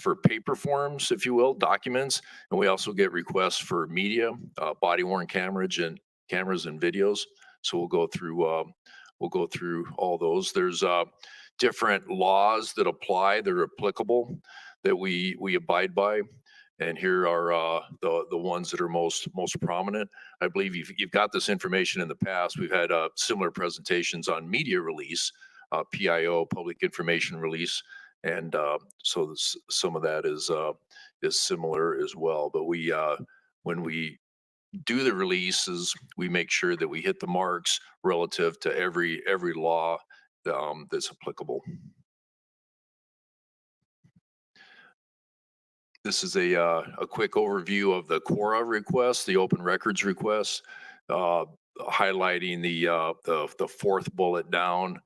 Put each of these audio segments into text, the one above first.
for paper forms, if you will, documents, and we also get requests for media, body worn cameras and videos. So we'll go through all those. There's different laws that apply that are applicable that we abide by. And here are the ones that are most prominent. I believe you've got this information in the past. We've had similar presentations on media release, PIO, public information release, and so some of that is similar as well. But when we do the releases, we make sure that we hit the marks relative to every law that's applicable. This is a quick overview of the Quora request, the open records request, highlighting the fourth bullet down.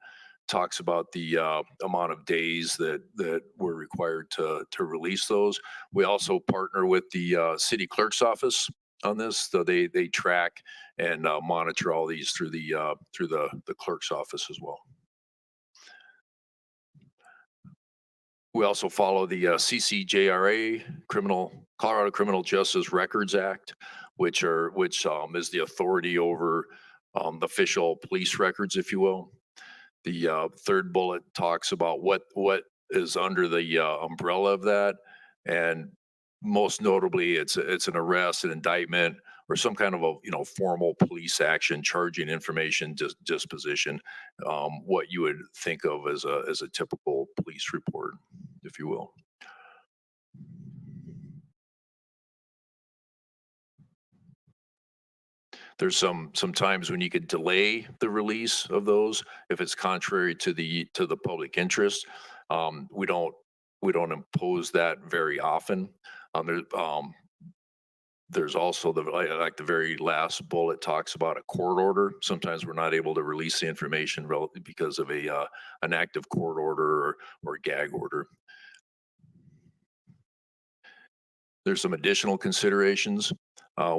Talks about the amount of days that we're required to release those. We also partner with the city clerk's office on this, so they track and monitor all these through the clerk's office as well. We also follow the CCJRA, Colorado Criminal Justice Records Act, which is the authority over the official police records, if you will. The third bullet talks about what is under the umbrella of that, and most notably, it's an arrest, an indictment, or some kind of a formal police action, charging information disposition, what you would think of as a typical police report, if you will. There's some times when you could delay the release of those if it's contrary to the public interest. We don't impose that very often. There's also the very last bullet talks about a court order. Sometimes we're not able to release the information because of an active court order or gag order. There's some additional considerations.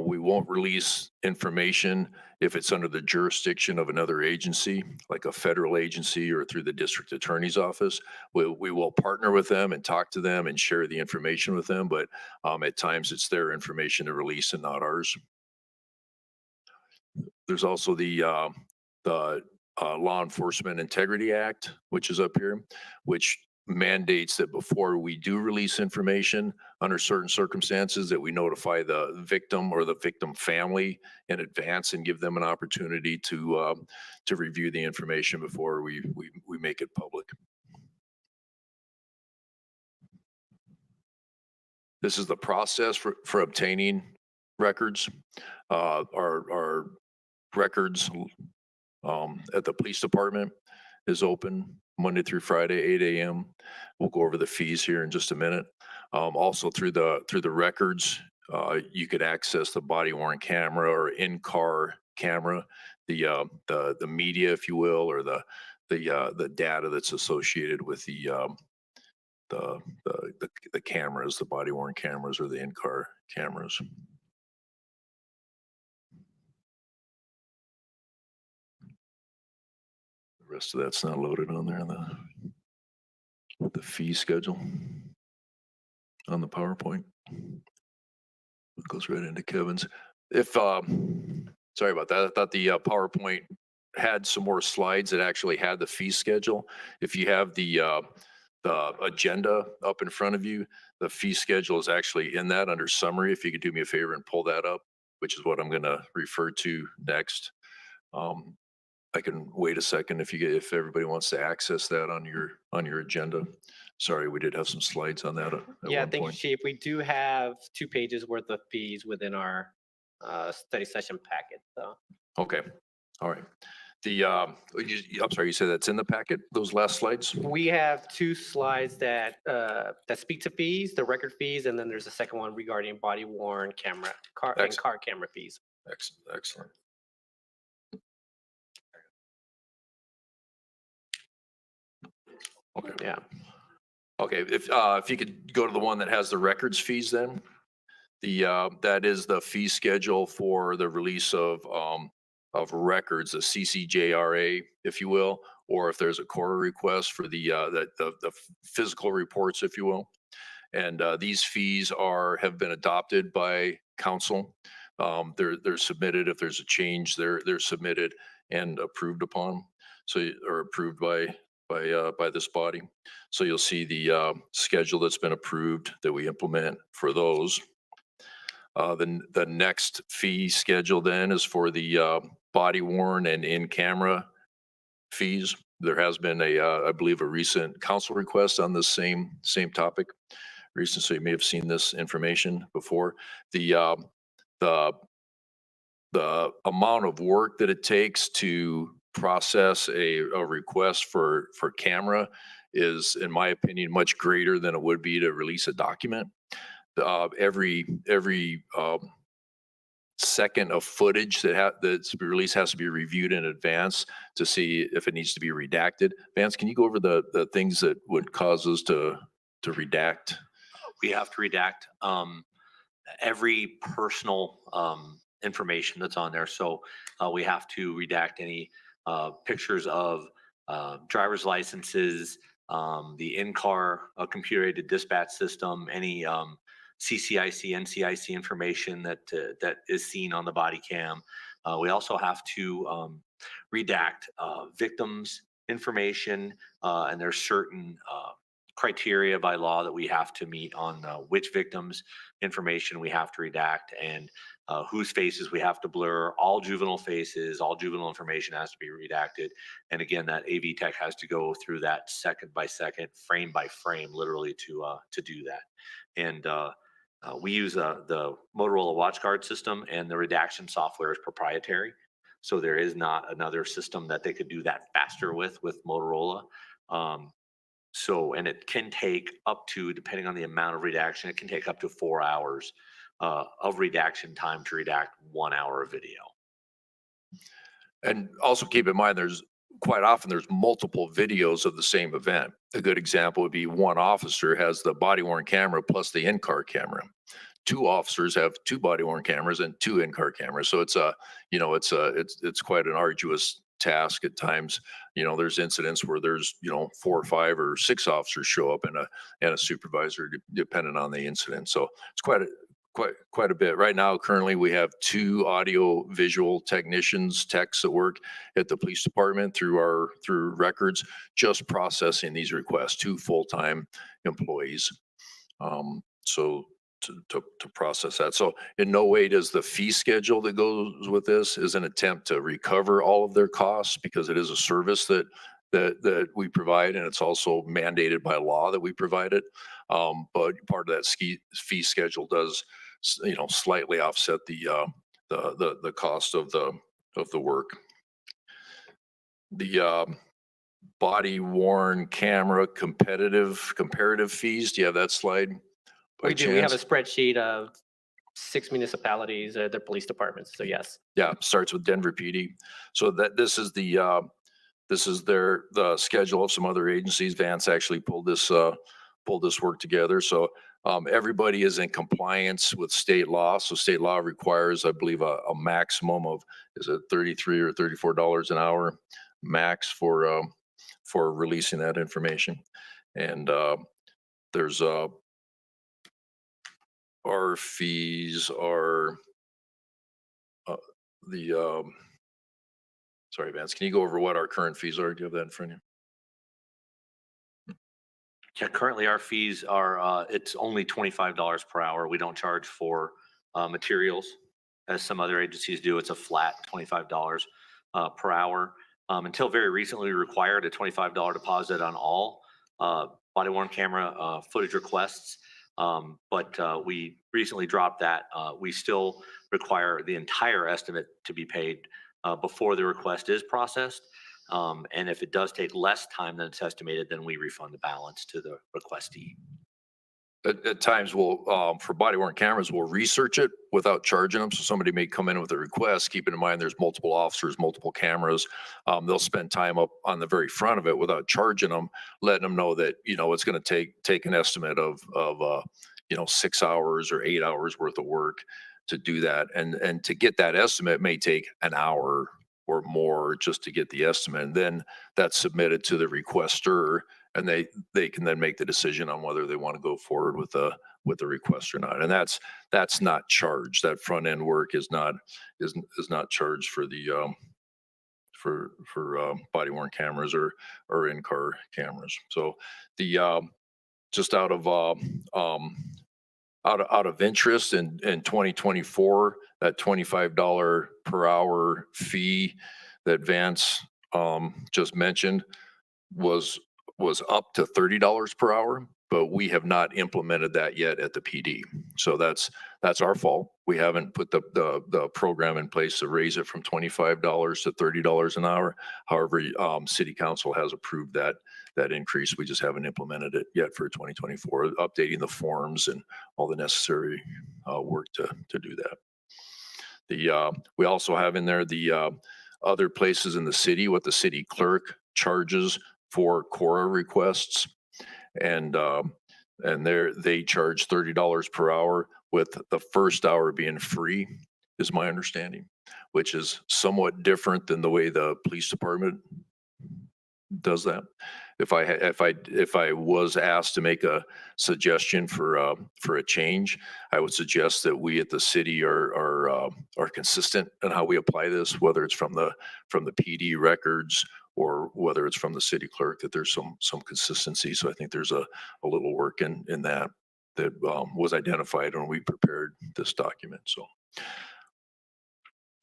We won't release information if it's under the jurisdiction of another agency, like a federal agency or through the district attorney's office. We will partner with them and talk to them and share the information with them, but at times it's their information to release and not ours. There's also the Law Enforcement Integrity Act, which is up here, which mandates that before we do release information under certain circumstances that we notify the victim or the victim family in advance and give them an opportunity to review the information before we make it public. This is the process for obtaining records. Our records at the police department is open Monday through Friday, 8 a.m. We'll go over the fees here in just a minute. Also through the records, you could access the body worn camera or in-car camera, the media, if you will, or the data that's associated with the cameras, the body worn cameras or the in-car cameras. The rest of that's not loaded on there. The fee schedule on the PowerPoint. It goes right into Kevin's. Sorry about that. I thought the PowerPoint had some more slides that actually had the fee schedule. If you have the agenda up in front of you, the fee schedule is actually in that under summary. If you could do me a favor and pull that up, which is what I'm going to refer to next. I can wait a second if everybody wants to access that on your agenda. Sorry, we did have some slides on that. Yeah, thank you, Chief. We do have 2 pages worth of fees within our study session packet. So. Okay, all right. I'm sorry, you said that's in the packet, those last slides? We have 2 slides that speak to fees, the record fees, and then there's a second one regarding body worn camera, car camera fees. Excellent. Okay. Yeah. Okay. If you could go to the one that has the records fees, then that is the fee schedule for the release of records, the CCJRA, if you will, or if there's a Quora request for the physical reports, if you will. And these fees have been adopted by council. They're submitted. If there's a change, they're submitted and approved upon. Or approved by this body. So you'll see the schedule that's been approved that we implement for those. The next fee schedule then is for the body worn and in camera fees. There has been I believe, a recent council request on this same topic. Recent, so you may have seen this information before. The the amount of work that it takes to process a request for camera is, in my opinion, much greater than it would be to release a document. Every second of footage that's released has to be reviewed in advance to see if it needs to be redacted. Vance, can you go over the things that would cause us to redact? We have to redact every personal information that's on there. So we have to redact any pictures of driver's licenses, the in-car computer-aided dispatch system, any CCIC, NCIC information that is seen on the body cam. We also have to redact victims' information, and there's certain criteria by law that we have to meet on which victims' information we have to redact and whose faces we have to blur. All juvenile faces, all juvenile information has to be redacted. And again, that AV tech has to go through that second by second, frame by frame, literally to do that. And we use the Motorola WatchGuard system, and the redaction software is proprietary. So there is not another system that they could do that faster with Motorola. And it can take up to, depending on the amount of redaction, it can take up to 4 hours of redaction time to redact 1 hour of video. And also keep in mind, quite often there's multiple videos of the same event. A good example would be one officer has the body worn camera plus the in-car camera. Two officers have two body worn cameras and two in-car cameras. So it's quite an arduous task at times. There's incidents where there's 4 or 5 or 6 officers show up and a supervisor, depending on the incident. So it's quite a bit. Right now, currently, we have 2 audio visual technicians, techs that work at the police department through records, just processing these requests. 2 full-time employees. So to process that. So in no way does the fee schedule that goes with this is an attempt to recover all of their costs, because it is a service that we provide, and it's also mandated by law that we provide it. But part of that fee schedule does, slightly offset the cost of the work. The body worn camera comparative fees. Do you have that slide? We do. We have a spreadsheet of 6 municipalities, their police departments. So yes. Yeah, starts with Denver PD. So this is the schedule of some other agencies. Vance actually pulled this work together. So everybody is in compliance with state law. So state law requires, I believe, a maximum of, is it $33 or $34 an hour max for releasing that information. And there's our fees are sorry, Vance, can you go over what our current fees are? Do you have that in front of you? Yeah, currently our fees are, it's only $25 per hour. We don't charge for materials as some other agencies do. It's a flat $25 per hour. Until very recently, we required a $25 deposit on all body worn camera footage requests. But we recently dropped that. We still require the entire estimate to be paid before the request is processed. And if it does take less time than it's estimated, then we refund the balance to the requestee. At times, for body worn cameras, we'll research it without charging them. So somebody may come in with a request, keeping in mind there's multiple officers, multiple cameras. They'll spend time up on the very front of it without charging them, letting them know that it's going to take an estimate of 6 hours or 8 hours worth of work to do that, and to get that estimate may take an hour or more just to get the estimate, and then that's submitted to the requester, and they can then make the decision on whether they want to go forward with the request or not. And that's not charged. That front end work is not charged for the body worn cameras or in car cameras. So the just out of interest in 2024, that $25 per hour fee that Vance just mentioned was up to $30 per hour, but we have not implemented that yet at the PD. So that's our fault. We haven't put the program in place to raise it from $25 to $30 an hour. However, City Council has approved that increase. We just haven't implemented it yet for 2024, updating the forms and all the necessary work to do that. We also have in there the other places in the city, what the city clerk charges for Cora requests, and they charge $30 per hour, with the first hour being free, is my understanding, which is somewhat different than the way the police department does that. If I was asked to make a suggestion for a change, I would suggest that we at the city are consistent in how we apply this, whether it's from the PD records or whether it's from the city clerk, that there's some consistency. So I think there's a little work in that was identified when we prepared this document. So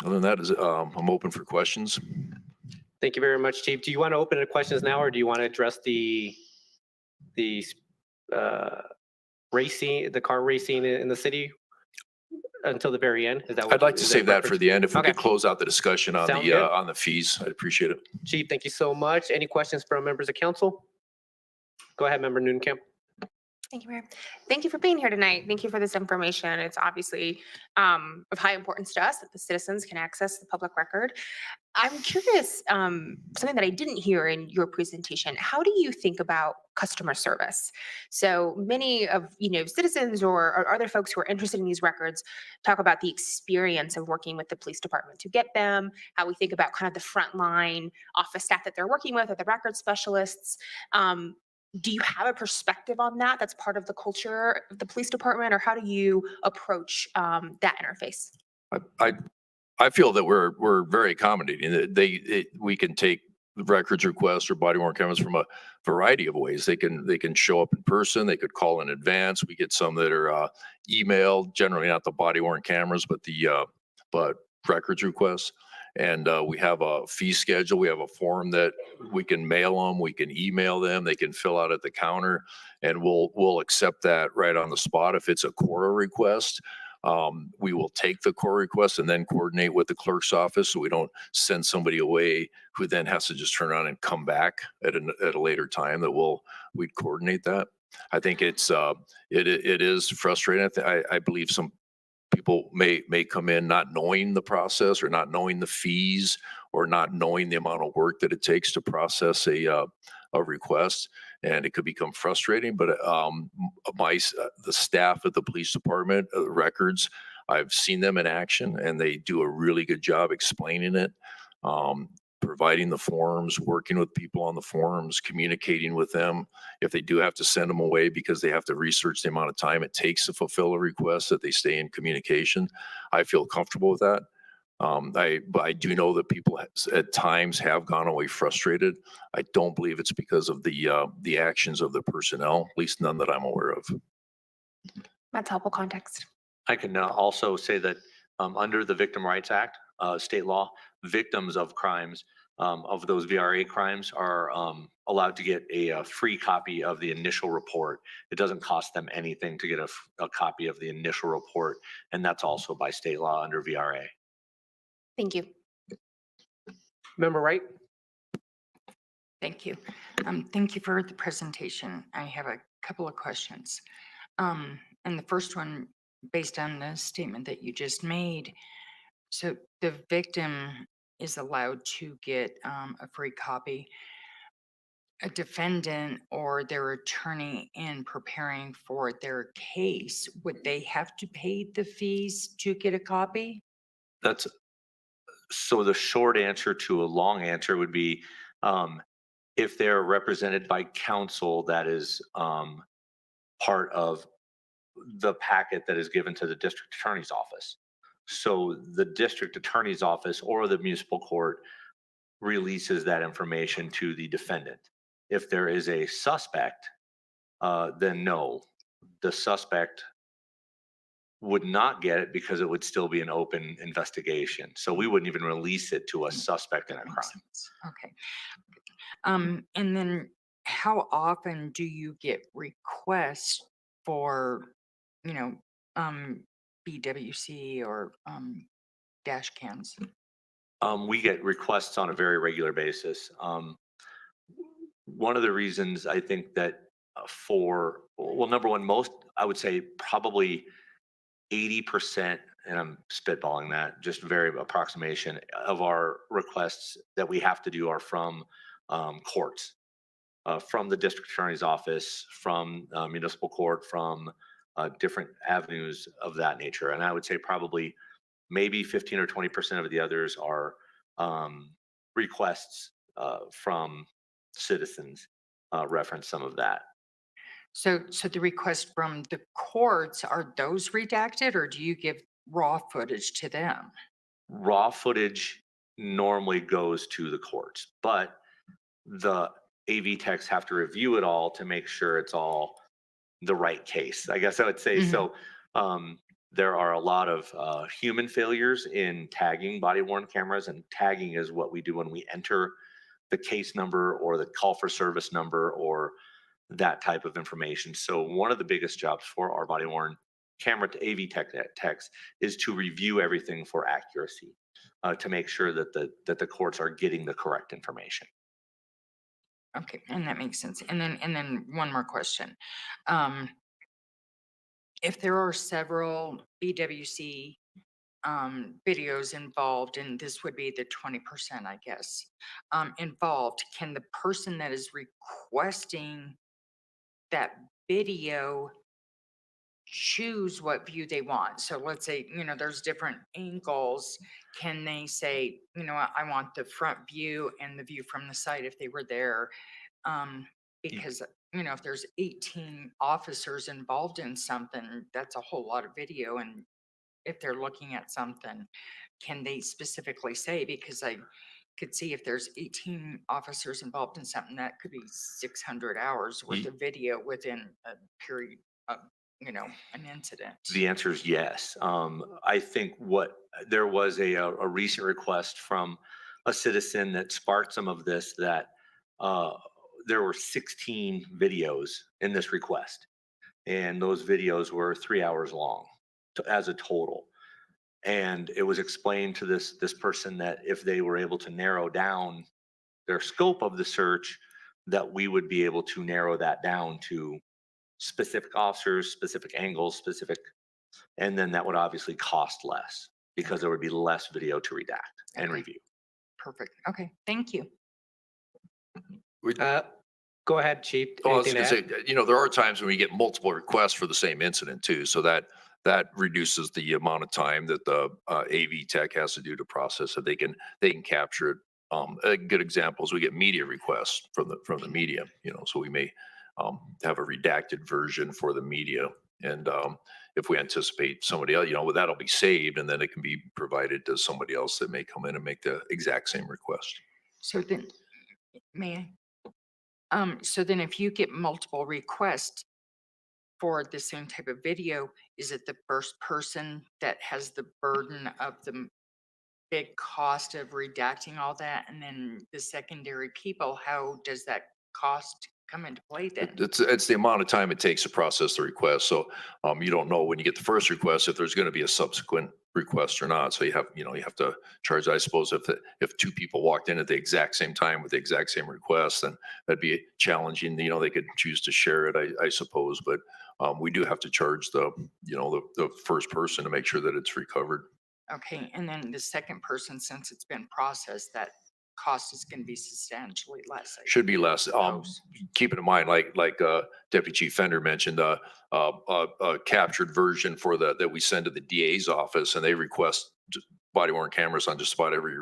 other than that, I'm open for questions. Thank you very much, Chief. Do you want to open the questions now, or do you want to address the car racing in the city until the very end? Is that what I'd like to save that for the end. If we Okay. could close out the discussion on Sound good? on the fees, I'd appreciate it. Chief, thank you so much. Any questions from members of council? Go ahead, Member Nunekamp. Thank you, Mayor. Thank you for being here tonight. Thank you for this information. It's obviously of high importance to us that the citizens can access the public record. I'm curious, something that I didn't hear in your presentation. How do you think about customer service? So many of citizens or other folks who are interested in these records talk about the experience of working with the police department to get them. How we think about kind of the frontline office staff that they're working with, or the record specialists. Do you have a perspective on that? That's part of the culture of the police department, or how do you approach that interface? I feel that we're very accommodating. We can take records requests or body worn cameras from a variety of ways. They can show up in person. They could call in advance. We get some that are emailed, generally not the body worn cameras, but but records requests. And we have a fee schedule. We have a form that we can mail them. We can email them. They can fill out at the counter, and we'll accept that right on the spot. If it's a Cora request, we will take the core request and then coordinate with the clerk's office, so we don't send somebody away who then has to just turn around and come back at a later time. We'd coordinate that. I think it is frustrating. I believe some people may come in not knowing the process, or not knowing the fees, or not knowing the amount of work that it takes to process a request, and it could become frustrating. But the staff at the police department, records, I've seen them in action, and they do a really good job explaining it, providing the forms, working with people on the forms, communicating with them. If they do have to send them away because they have to research the amount of time it takes to fulfill a request, that they stay in communication. I feel comfortable with that. But I do know that people at times have gone away frustrated. I don't believe it's because of the actions of the personnel, at least none that I'm aware of. That's helpful context. I can also say that under the Victim Rights Act, state law, victims of crimes, of those VRA crimes, are allowed to get a free copy of the initial report. It doesn't cost them anything to get a copy of the initial report, and that's also by state law under VRA. Thank you. Member Wright. Thank you. Thank you for the presentation. I have a couple of questions. And the first one, based on the statement that you just made, so the victim is allowed to get a free copy. A defendant or their attorney, in preparing for their case, would they have to pay the fees to get a copy? So the short answer to a long answer would be, If they're represented by counsel, that is part of the packet that is given to the district attorney's office. So the district attorney's office or the municipal court releases that information to the defendant. If there is a suspect, then no, the suspect would not get it because it would still be an open investigation. So we wouldn't even release it to a suspect in a Makes crime. sense. Okay. And then how often do you get requests for, you know, BWC or dash cams? We get requests on a very regular basis. One of the reasons I think that well, number one, most, I would say probably 80%, and I'm spitballing that, just very approximation of our requests that we have to do are from courts, from the district attorney's office, from municipal court, from different avenues of that nature. And I would say probably maybe 15 or 20% of the others are requests from citizens, reference some of that. So the requests from the courts, are those redacted or do you give raw footage to them? Raw footage normally goes to the courts, but the AV techs have to review it all to make sure it's all the right case, I guess I would say. Mhm. So there are a lot of human failures in tagging body worn cameras, and tagging is what we do when we enter the case number or the call for service number or that type of information. So one of the biggest jobs for our body worn camera to AV techs is to review everything for accuracy, to make sure that the courts are getting the correct information. Okay, and that makes sense. And then one more question. If there are several BWC videos involved, and this would be the 20%, I guess, involved, can the person that is requesting that video choose what view they want? So let's say, there's different angles. Can they say, I want the front view and the view from the side if they were there? Because, if there's 18 officers involved in something, that's a whole lot of video. And if they're looking at something, can they specifically say, because I could see if there's 18 officers involved in something, that could be 600 hours worth of video within a period of, an incident. The answer is yes. I think there was a recent request from a citizen that sparked some of this, that there were 16 videos in this request, and those videos were 3 hours long as a total. And it was explained to this person that if they were able to narrow down their scope of the search, that we would be able to narrow that down to specific officers, specific angles, and then that would obviously cost less because there would be less video to redact and Okay. review. Perfect. Okay, thank you. Go ahead, Chief. Oh, I was Anything gonna to say, add? there are times when we get multiple requests for the same incident too, so that reduces the amount of time that the AV tech has to do to process it. They can capture it. A good example is we get media requests from the media, so we may have a redacted version for the media, and if we anticipate somebody else, that'll be saved, and then it can be provided to somebody else that may come in and make the exact same request. So then, may I? So then if you get multiple requests for the same type of video, is it the first person that has the burden of the big cost of redacting all that? And then the secondary people, how does that cost come into play then? It's the amount of time it takes to process the request. So you don't know when you get the first request if there's going to be a subsequent request or not. So you have to charge. I suppose if two people walked in at the exact same time with the exact same request, then that'd be challenging. They could choose to share it, I suppose, but we do have to charge the first person to make sure that it's recovered. Okay, and then the second person, since it's been processed, that cost is going to be substantially less. Should be less. suppose. Keep it in mind, like Deputy Chief Fender mentioned, a captured version that we send to the DA's office, and they request body worn cameras on just about every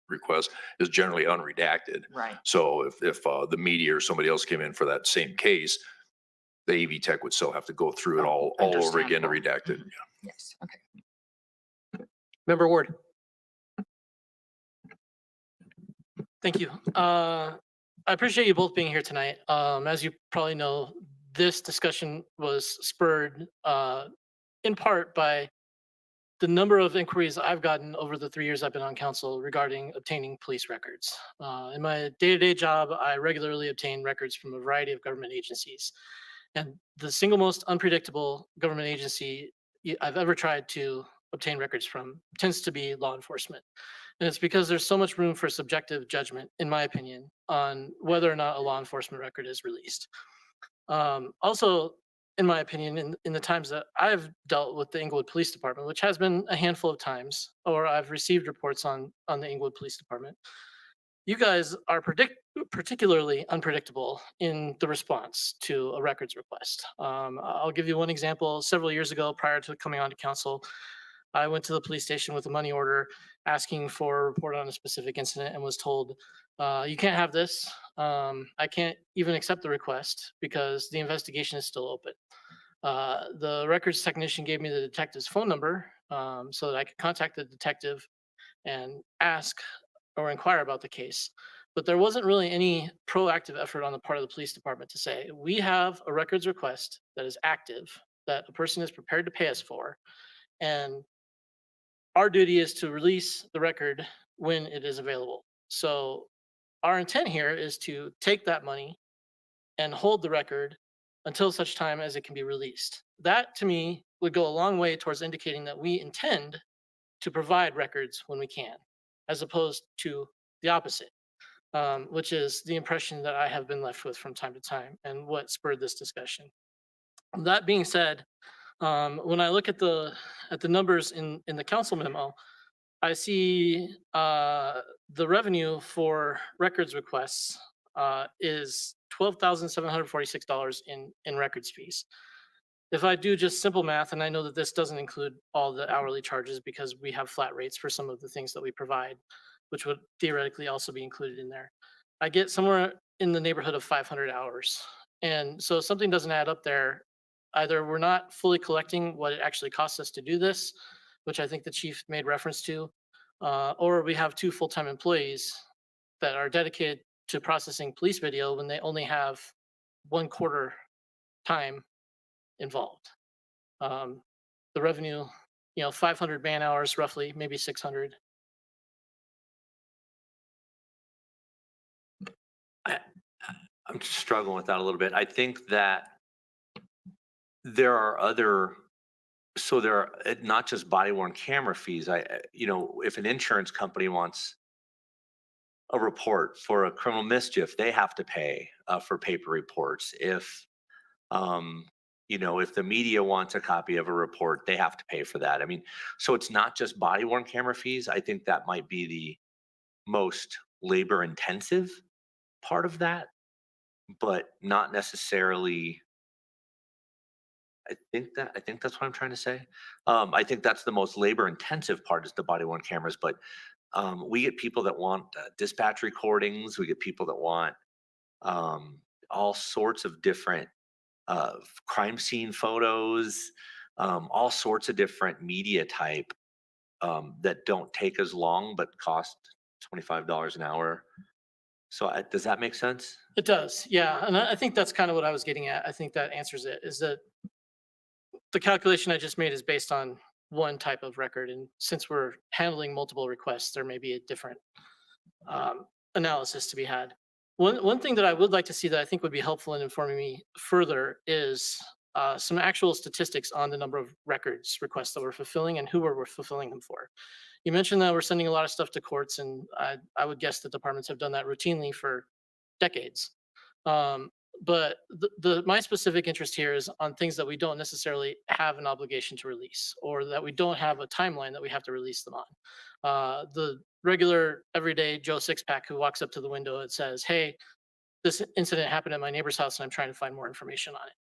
request is generally unredacted. Right. So if the media or somebody else came in for that same case, the AV tech would still have to go through it Oh, all over again to understandable. redact it. Mhm. Yes, okay. Member Ward. Thank you. I appreciate you both being here tonight. As you probably know, this discussion was spurred in part by the number of inquiries I've gotten over the 3 years I've been on council regarding obtaining police records. In my day-to-day job, I regularly obtain records from a variety of government agencies. And the single most unpredictable government agency I've ever tried to obtain records from tends to be law enforcement. And it's because there's so much room for subjective judgment, in my opinion, on whether or not a law enforcement record is released. Also, in my opinion, in the times that I've dealt with the Englewood Police Department, which has been a handful of times, or I've received reports on the Englewood Police Department, you guys are particularly unpredictable in the response to a records request. I'll give you one example. Several years ago, prior to coming onto council, I went to the police station with a money order asking for a report on a specific incident and was told, you can't have this. I can't even accept the request because the investigation is still open. The records technician gave me the detective's phone number so that I could contact the detective and ask or inquire about the case. But there wasn't really any proactive effort on the part of the police department to say, we have a records request that is active, that a person is prepared to pay us for, and our duty is to release the record when it is available. So our intent here is to take that money and hold the record until such time as it can be released. That to me would go a long way towards indicating that we intend to provide records when we can, as opposed to the opposite, which is the impression that I have been left with from time to time and what spurred this discussion. That being said, when I look at the numbers in the council memo, I see the revenue for records requests is $12,746 in records fees. If I do just simple math, and I know that this doesn't include all the hourly charges because we have flat rates for some of the things that we provide, which would theoretically also be included in there, I get somewhere in the neighborhood of 500 hours. And so if something doesn't add up there, either we're not fully collecting what it actually costs us to do this, which I think the chief made reference to, or we have 2 full-time employees that are dedicated to processing police video when they only have 1/4 time involved. The revenue, 500 man hours roughly, maybe 600. I, I'm struggling with that a little bit. I think that there are other, so there are not just body worn camera fees. If an insurance company wants a report for a criminal mischief, they have to pay for paper reports. Um, if the media wants a copy of a report, they have to pay for that. I mean, so it's not just body worn camera fees. I think that might be the most labor intensive part of that, but not necessarily. I think that's what I'm trying to say. I think that's the most labor intensive part is the body worn cameras, but we get people that want dispatch recordings. We get people that want all sorts of different crime scene photos, all sorts of different media type that don't take as long but cost $25 an hour. So does that make sense? It does, yeah. And I think that's kind of what I was getting at. I think that answers it, is that the calculation I just made is based on one type of record. And since we're handling multiple requests, there may be a different analysis to be had. One thing that I would like to see that I think would be helpful in informing me further is some actual statistics on the number of records requests that we're fulfilling and who we're fulfilling them for. You mentioned that we're sending a lot of stuff to courts, and I would guess that departments have done that routinely for decades. But my specific interest here is on things that we don't necessarily have an obligation to release, or that we don't have a timeline that we have to release them on. The regular everyday Joe Sixpack who walks up to the window and says, hey, this incident happened at my neighbor's house and I'm trying to find more information on it.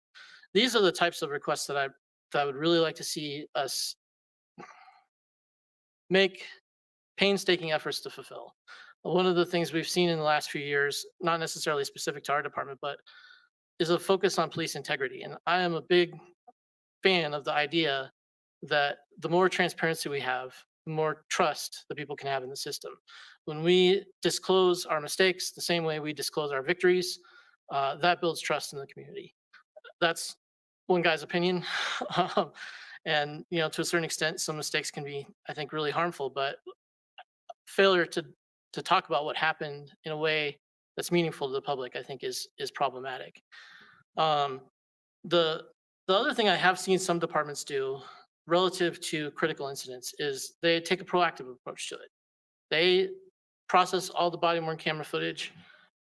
These are the types of requests that I would really like to see us make painstaking efforts to fulfill. One of the things we've seen in the last few years, not necessarily specific to our department, but is a focus on police integrity. And I am a big fan of the idea that the more transparency we have, the more trust that people can have in the system. When we disclose our mistakes the same way we disclose our victories, that builds trust in the community. That's one guy's opinion. And to a certain extent, some mistakes can be, I think, really harmful, but failure to talk about what happened in a way that's meaningful to the public, I think is problematic. The other thing I have seen some departments do relative to critical incidents is they take a proactive approach to it. They process all the body worn camera footage,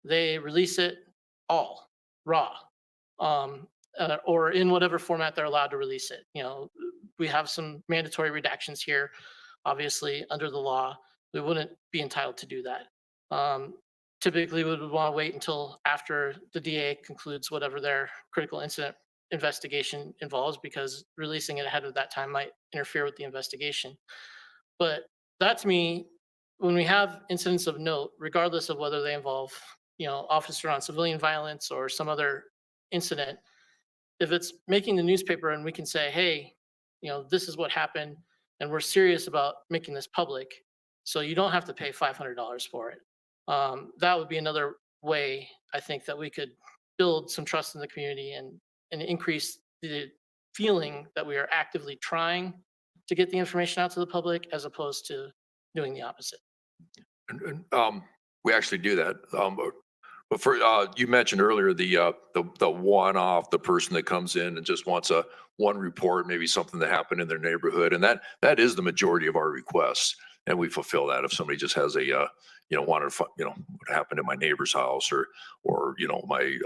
they release it all raw, or in whatever format they're allowed to release it. We have some mandatory redactions here, obviously under the law. We wouldn't be entitled to do that. Typically, we would want to wait until after the DA concludes whatever their critical incident investigation involves, because releasing it ahead of that time might interfere with the investigation. But that, to me, when we have incidents of note, regardless of whether they involve, officer on civilian violence or some other incident, if it's making the newspaper and we can say, hey, this is what happened, and we're serious about making this public, so you don't have to pay $500 for it. That would be another way, I think, that we could build some trust in the community and increase the feeling that we are actively trying to get the information out to the public, as opposed to doing the opposite. And we actually do that. But for you mentioned earlier the one-off, the person that comes in and just wants one report, maybe something that happened in their neighborhood, and that is the majority of our requests, and we fulfill that. If somebody just has a wanted to what happened in my neighbor's house, or my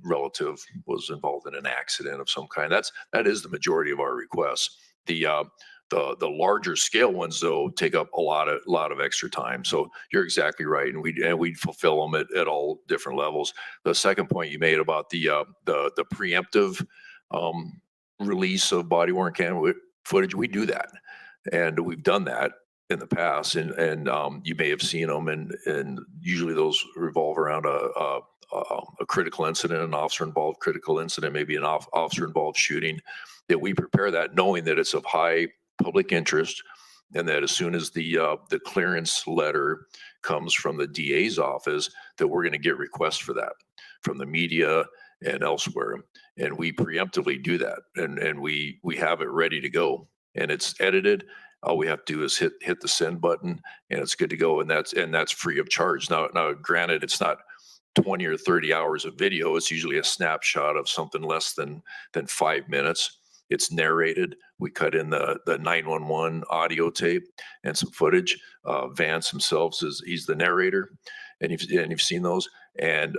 relative was involved in an accident of some kind, that is the majority of our requests. The larger scale ones, though, take up a lot of extra time. So you're exactly right, and we fulfill them at all different levels. The second point you made about the preemptive release of body worn camera footage, we do that, and we've done that in the past, and you may have seen them, and usually those revolve around a critical incident, an officer involved critical incident, maybe an officer involved shooting. That we prepare that knowing that it's of high public interest, and that as soon as the clearance letter comes from the DA's office, that we're going to get requests for that from the media and elsewhere, and we preemptively do that, and we have it ready to go, and it's edited. All we have to do is hit the send button, and it's good to go, and that's free of charge. Now, granted, it's not 20 or 30 hours of video. It's usually a snapshot of something less than 5 minutes. It's narrated. We cut in the 911 audio tape and some footage. Vance himself he's the narrator, and you've seen those. And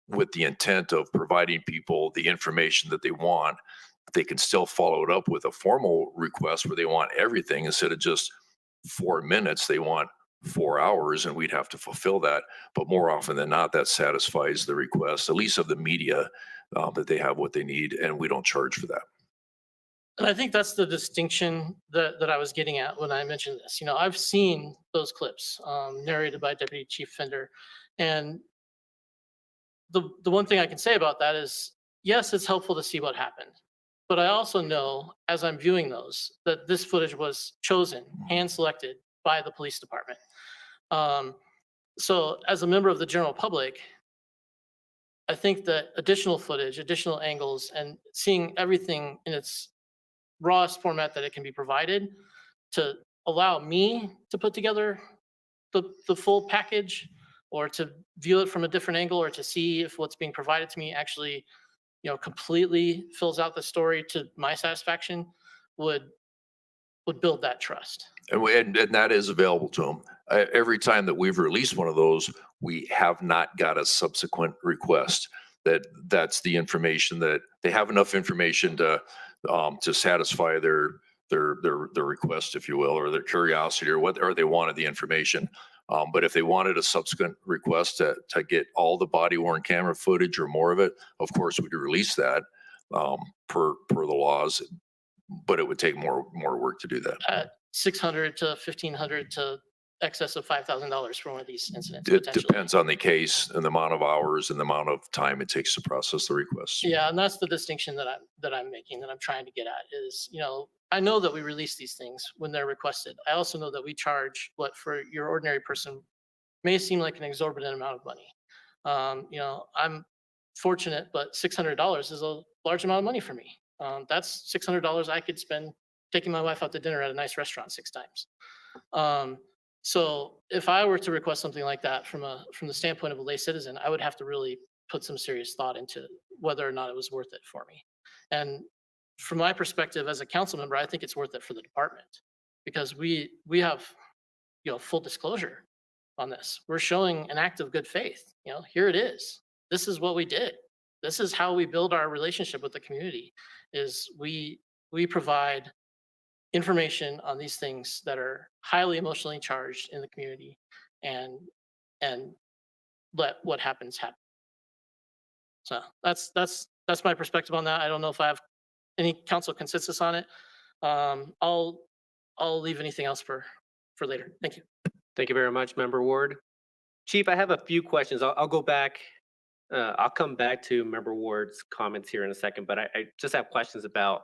with the intent of providing people the information that they want, they can still follow it up with a formal request where they want everything instead of just 4 minutes. They want 4 hours, and we'd have to fulfill that. But more often than not, that satisfies the request, at least of the media, that they have what they need, and we don't charge for that. And I think that's the distinction that I was getting at when I mentioned this. I've seen those clips narrated by Deputy Chief Fender, and the one thing I can say about that is, yes, it's helpful to see what happened, but I also know, as I'm viewing those, that this footage was chosen, hand selected by the police department. So as a member of the general public, I think that additional footage, additional angles, and seeing everything in its rawest format that it can be provided to allow me to put together the full package, or to view it from a different angle, or to see if what's being provided to me actually completely fills out the story to my satisfaction, would build that trust. And that is available to them. Every time that we've released one of those, we have not got a subsequent request. That's the information that they have enough information to satisfy their request, if you will, or their curiosity, or they wanted the information. But if they wanted a subsequent request to get all the body worn camera footage or more of it, of course we'd release that per the laws. But it would take more work to do that. $600 to $1,500 to excess of $5,000 for one of these incidents It potentially. depends on the case and the amount of hours and the amount of time it takes to process the request. Yeah, and that's the distinction that I'm making, that I'm trying to get at is, I know that we release these things when they're requested. I also know that we charge what for your ordinary person may seem like an exorbitant amount of money. I'm fortunate, but $600 is a large amount of money for me. That's $600 I could spend taking my wife out to dinner at a nice restaurant 6 times. So if I were to request something like that from the standpoint of a lay citizen, I would have to really put some serious thought into whether or not it was worth it for me. And from my perspective as a council member, I think it's worth it for the department because we have, full disclosure on this. We're showing an act of good faith. Here it is. This is what we did. This is how we build our relationship with the community. Is we provide information on these things that are highly emotionally charged in the community, and let what happens happen. So that's my perspective on that. I don't know if I have any council consensus on it. I'll leave anything else for later. Thank you. Thank you very much, Member Ward. Chief, I have a few questions. I'll go back. I'll come back to Member Ward's comments here in a second, but I just have questions about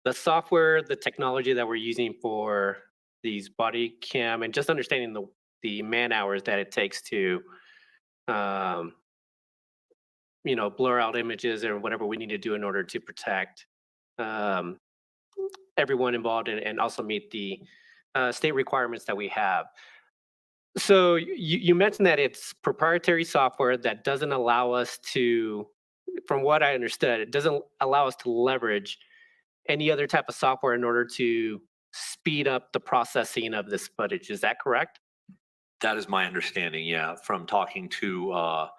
the software, the technology that we're using for these body cam, and just understanding the man hours that it takes to, blur out images or whatever we need to do in order to protect everyone involved and also meet the state requirements that we have. So you mentioned that it's proprietary software that doesn't allow us to, from what I understood, it doesn't allow us to leverage any other type of software in order to speed up the processing of this footage. Is that correct? That is my understanding, yeah, from talking to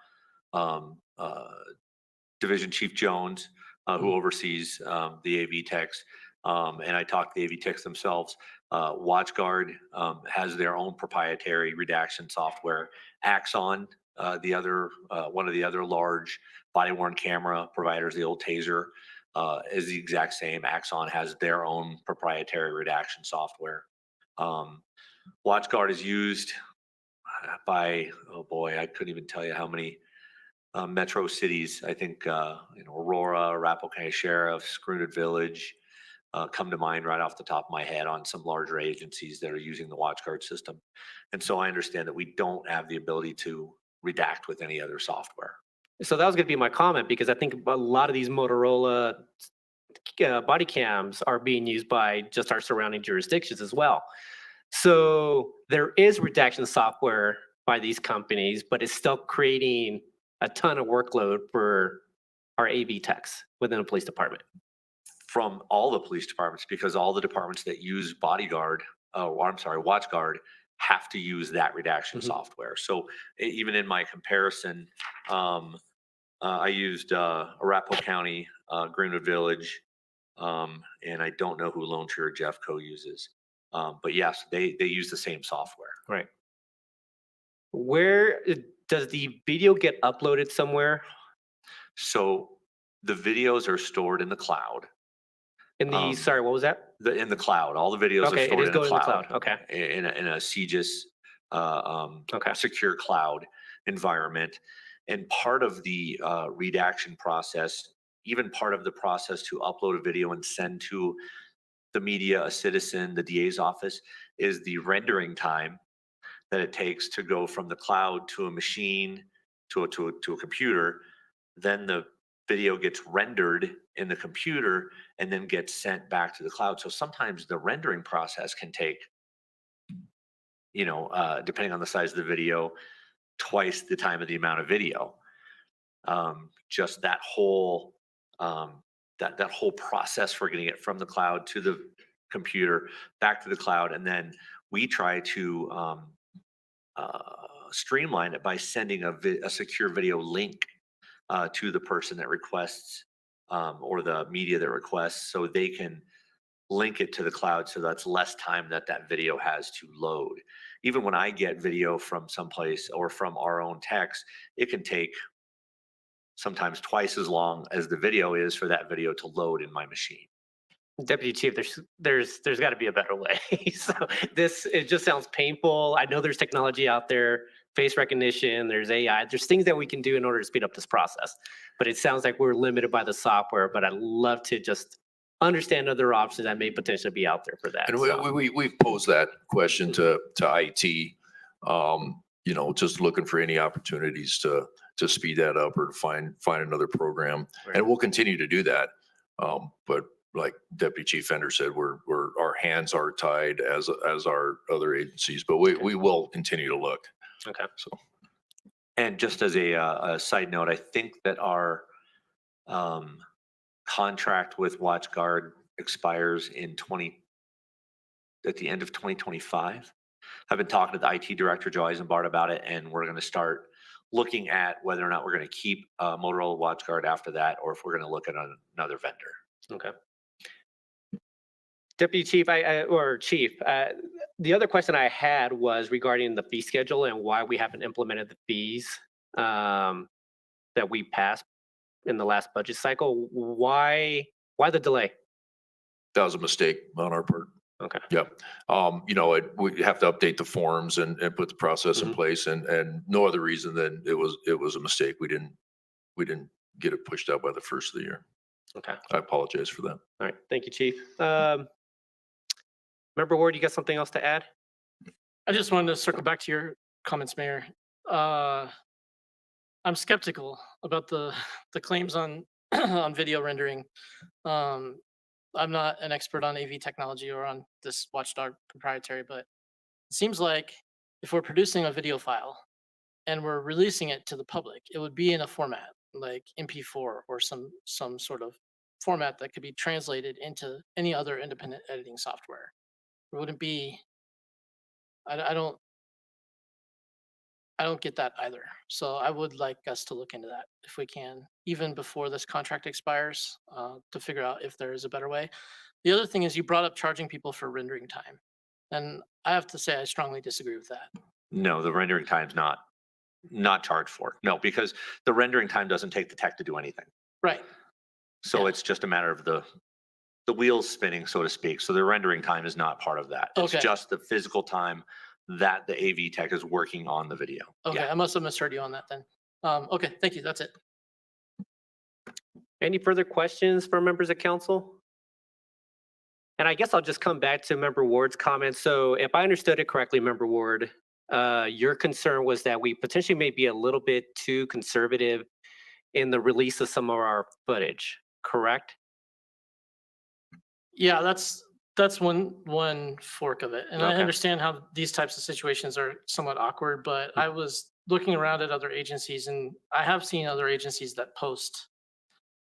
Division Chief Jones, who oversees the AV techs, and I talked to the AV techs themselves. WatchGuard has their own proprietary redaction software. Axon, one of the other large body-worn camera providers, the old Taser, is the exact same. Axon has their own proprietary redaction software. WatchGuard is used by, oh boy, I couldn't even tell you how many metro cities. I think Aurora, Arapahoe County Sheriff's, Greenwood Village come to mind right off the top of my head on some larger agencies that are using the WatchGuard system. And so I understand that we don't have the ability to redact with any other software. So that was going to be my comment, because I think a lot of these Motorola body cams are being used by just our surrounding jurisdictions as well. So there is redaction software by these companies, but it's still creating a ton of workload for our AV techs within a police department. From all the police departments, because all the departments that use WatchGuard have to use that redaction software. So even in my comparison, I used Arapahoe County, Greenwood Village, and I don't know who Lone Tree or Jeffco uses. But yes, they use the same software. Right. Where does the video get uploaded somewhere? So the videos are stored in the cloud. In the, sorry, what was that? In the cloud. All the videos Okay, are stored it is in the going in the cloud. cloud. Okay. In a CGIS Okay. secure cloud environment. And part of the redaction process, even part of the process to upload a video and send to the media, a citizen, the DA's office, is the rendering time that it takes to go from the cloud to a machine to a computer. Then the video gets rendered in the computer and then gets sent back to the cloud. So sometimes the rendering process can take, depending on the size of the video, twice the time of the amount of video. Just that whole that whole process for getting it from the cloud to the computer, back to the cloud, and then we try to streamline it by sending a secure video link to the person that requests or the media that requests, so they can link it to the cloud, so that's less time that video has to load. Even when I get video from someplace or from our own techs, it can take sometimes twice as long as the video is for that video to load in my machine. Deputy Chief, there's got to be a better way. So it just sounds painful. I know there's technology out there, face recognition, there's AI, there's things that we can do in order to speed up this process. But it sounds like we're limited by the software, but I'd love to just understand other options that may potentially be out there for that. And So, we've posed that question to IT, just looking for any opportunities to speed that up or to find another program. Right. And we'll continue to do that. But like Deputy Chief Fender said, our hands are tied as our other agencies, but we will continue to look. okay. So And just as a side note, I think that our contract with WatchGuard expires at the end of 2025. I've been talking to the IT director, Joe Eisenbart, about it, and we're going to start looking at whether or not we're going to keep Motorola WatchGuard after that, or if we're going to look at another vendor. Okay. Deputy Chief, Chief, the other question I had was regarding the fee schedule and why we haven't implemented the fees that we passed in the last budget cycle. Why the delay? that was a mistake on our part. Okay. Yep. We have to update the forms and put the process in place, and no other reason than it was a mistake. We didn't get it pushed out by the first of the year. Okay. I apologize for that. All right. Thank you, Chief. Member Ward, you got something else to add? I just wanted to circle back to your comments, Mayor. I'm skeptical about the claims on on video rendering. I'm not an expert on AV technology or on this Watchdog proprietary, but it seems like if we're producing a video file and we're releasing it to the public, it would be in a format like MP4 or some sort of format that could be translated into any other independent editing software. It wouldn't be. I don't get that either. So I would like us to look into that if we can, even before this contract expires, to figure out if there is a better way. The other thing is you brought up charging people for rendering time. And I have to say, I strongly disagree with that. No, the rendering time's not charged for. No, because the rendering time doesn't take the tech to do anything. Right. So Yeah. it's just a matter of the wheels spinning, so to speak. So the rendering time is not part of that. It's Okay. just the physical time that the AV tech is working on the video. Okay. Yeah. I must have misheard you on that then. Okay. Thank you. That's it. Any further questions from members of council? And I guess I'll just come back to Member Ward's comments. So if I understood it correctly, Member Ward, your concern was that we potentially may be a little bit too conservative in the release of some of our footage, correct? Yeah, that's one fork of it. And I Okay. understand how these types of situations are somewhat awkward, but I was looking around at other agencies and I have seen other agencies that post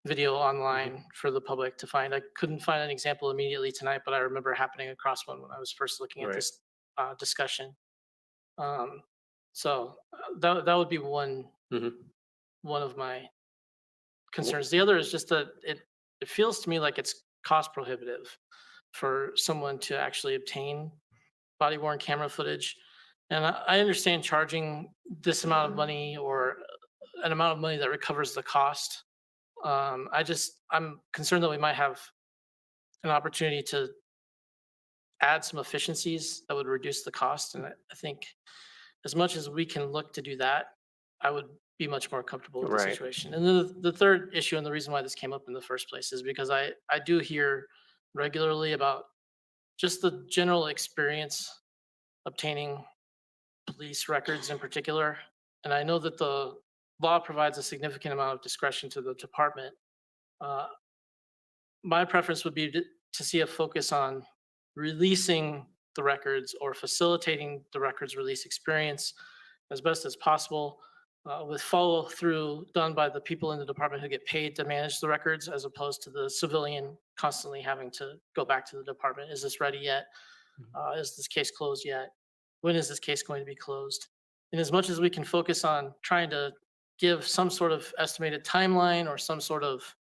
video online for the public to find. I couldn't find an example immediately tonight, but I remember happening across one when I was first looking at Right. this discussion. That would be one of my concerns. The other is just that it feels to me like it's cost prohibitive for someone to actually obtain body worn camera footage. And I understand charging this amount of money or an amount of money that recovers the cost. I'm concerned that we might have an opportunity to add some efficiencies that would reduce the cost. And I think as much as we can look to do that, I would be much more comfortable with the Right. situation. And then the third issue, and the reason why this came up in the first place, is because I do hear regularly about just the general experience obtaining police records in particular. And I know that the law provides a significant amount of discretion to the department. My preference would be to see a focus on releasing the records or facilitating the records release experience as best as possible, with follow through done by the people in the department who get paid to manage the records, as opposed to the civilian constantly having to go back to the department. Is this ready yet? Is this case closed yet? When is this case going to be closed? And as much as we can focus on trying to give some sort of estimated timeline or some sort of